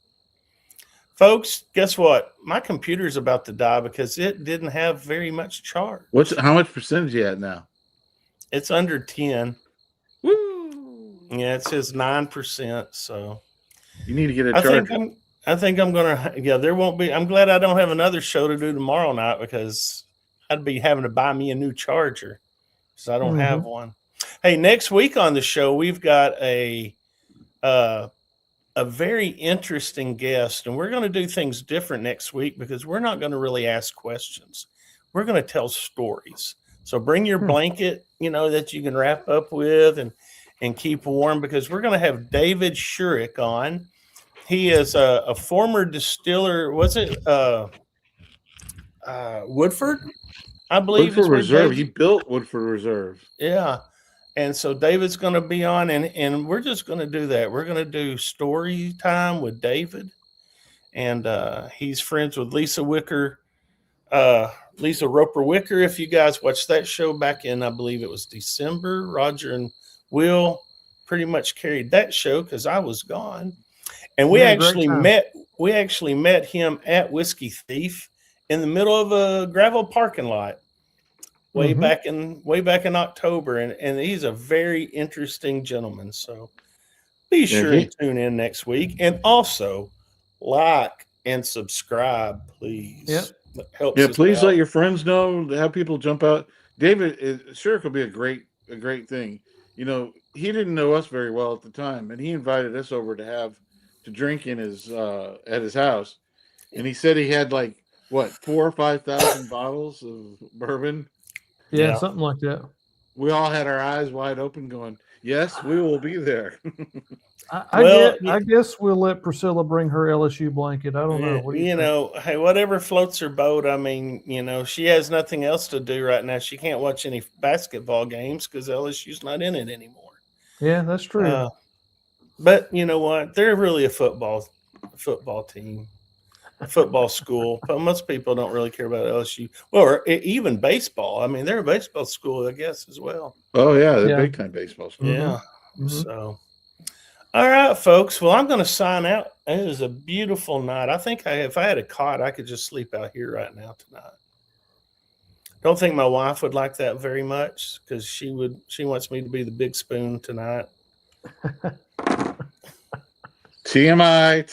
Folks, guess what? My computer's about to die because it didn't have very much charge. How much percentage you at now? It's under 10. Woo! Yeah, it says 9%. So You need to get a I charger. think I'm gonna. Yeah, there won't be. I'm glad I don't have another show to do tomorrow night because I'd be having to buy me a new charger because I don't have one. Hey, next week on the show we've got a very interesting guest, and we're going to do things different next week because we're not going to really ask questions. We're going to tell stories. So bring your blanket, that you can wrap up with and keep warm because we're going to have David Shurick on. He is a former distiller. Was it Woodford? I believe Woodford is where Reserve. David- He built Woodford Reserve. yeah. And so David's going to be on, and we're just going to do that. We're going to do story time with David, and he's friends with Lisa Wicker, Lisa Roper Wicker. If you guys watched that show back in, I believe it was December, Roger and Will pretty much carried that show because I was gone, and we Yeah, great actually met him at Whiskey Thief in the middle of a gravel parking lot. Way back in October, and he's a very interesting gentleman. So be sure and tune in next week, and also like and subscribe, please. Yep. That helps Yeah, us please out. let your friends know. Have people jump out. David, sure, could be a great thing. He didn't know us very well at the time, and he invited us over to drink in his at his house, and he said he had 4,000 or 5,000 bottles of bourbon. Yeah, something like that. We all had our eyes wide open, going, "Yes, we will be there." I guess we'll let Priscilla bring her LSU blanket. I don't know. What do you think? Hey, whatever floats her boat. I mean, she has nothing else to do right now. She can't watch any basketball games because LSU's not in it anymore. Yeah, that's true. But you know what? They're really a football team, a football school. But most people don't really care about LSU. Well, or even baseball. I mean, they're a baseball school, I guess, as well. Oh yeah, they're Yeah. big time baseball school. Yeah. Mhm. So, all right, folks. Well, I'm going to sign out. It is a beautiful night. I think if I had a cot, I could just sleep out here right now tonight. Don't think my wife would like that very much because she wants me to be the big spoon tonight. TMI.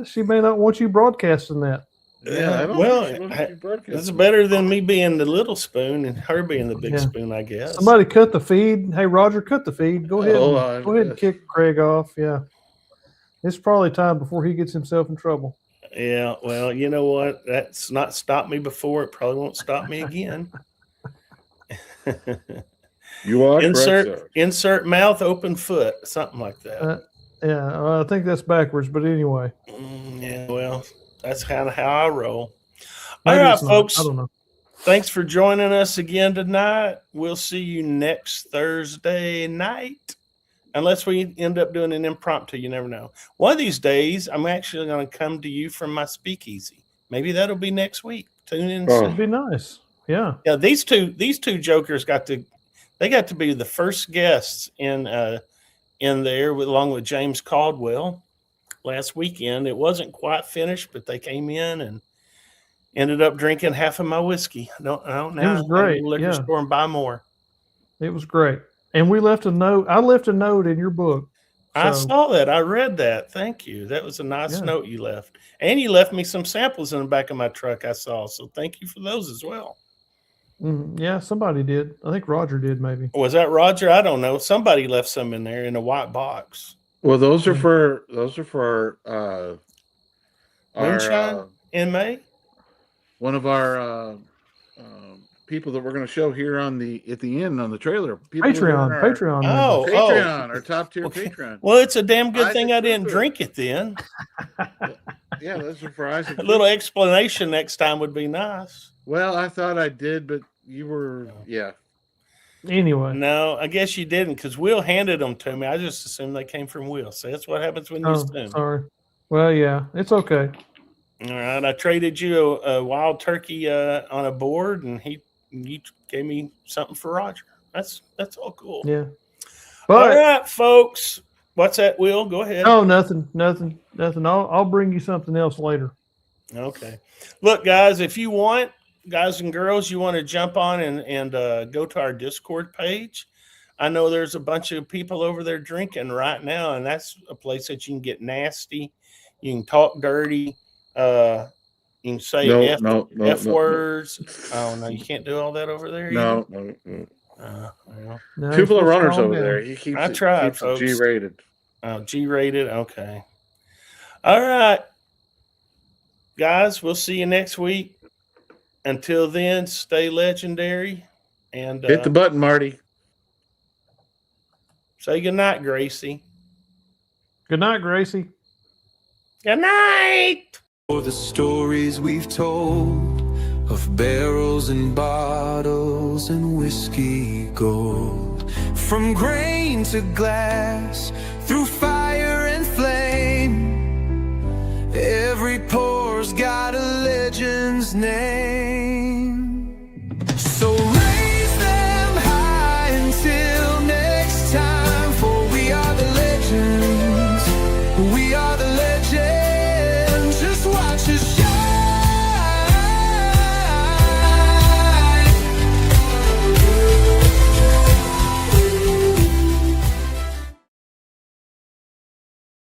She may not want you broadcasting that. Yeah, I don't Well, think she wants to be broadcasting. It's better than me being the little spoon and her being the big Yeah. spoon, I guess. Somebody cut the feed. Hey, Roger, cut the feed. Go ahead. Hold and, on. Go ahead and kick Craig off. Yeah. It's probably time before he gets himself in trouble. Yeah, well, you know what? That's not stopped me before. It probably won't stop me again. You are correct, sir. Insert mouth, open foot, something like that. Yeah, I think that's backwards, but anyway. Yeah, well, that's kind of how I roll. Maybe All right, it's not. folks. I don't know. Thanks for joining us again tonight. We'll see you next Thursday night. Unless we end up doing an impromptu, you never know. One of these days, I'm actually going to come to you from my speakeasy. Maybe that'll be next week. Tune in. Oh. It'd be nice. Yeah. Yeah, these two jokers got to be the first guests in there along with James Caldwell last weekend. It wasn't quite finished, but they came in and ended up drinking half of my whiskey. I don't now. It was great. I go to the liquor Yeah. store and buy more. It was great. And we left a note. I left a note in your book I So, saw that. I read that. Thank you. That was a nice Yeah. note you left. And you left me some samples in the back of my truck I saw. So thank you for those as well. yeah, somebody did. I think Roger did, maybe. Was that Roger? I don't know. Somebody left some in there in a white box. Well, those are Yeah. for Moonshine in May? one of our people that we're going to show here at the end on the trailer. People that are in our Patreon members. Oh, Patreon, our top tier Okay. Patreon. Well, it's a damn good thing I Isaac didn't Cooper. drink it then. Yeah, those are for Isaac. A little explanation next time would be nice. Well, I thought I did, but you were, yeah. Anyway, No, I guess you didn't because Will handed them to me. I just assumed they came from Will. So that's what happens when you assume. sorry. Well, yeah, it's okay. All right, I traded you a wild turkey on a board, and you gave me something for Roger. That's all cool. Yeah. All But right, folks. What's that, Will? Go ahead. no, nothing. I'll bring you something else later. Okay. Look, guys, if you want, guys and girls, you want to jump on and go to our Discord page. I know there's a bunch of people over there drinking right now, and that's a place that you can get nasty. You can talk dirty. You can say F words. Oh, no, you can't do all that over there either? No. Well, No, Two full of you're supposed to runners calm over down. there. He keeps I tried, keeps it folks. G-rated. oh, G-rated? Okay. All right. Guys, we'll see you next week. Until then, stay legendary. And Hit the button, Marty. say goodnight, Gracie. Good night, Gracie. Good night. For the stories we've told of barrels and bottles and whiskey gold, from grain to glass, through fire and flame, every pour's got a legend's name.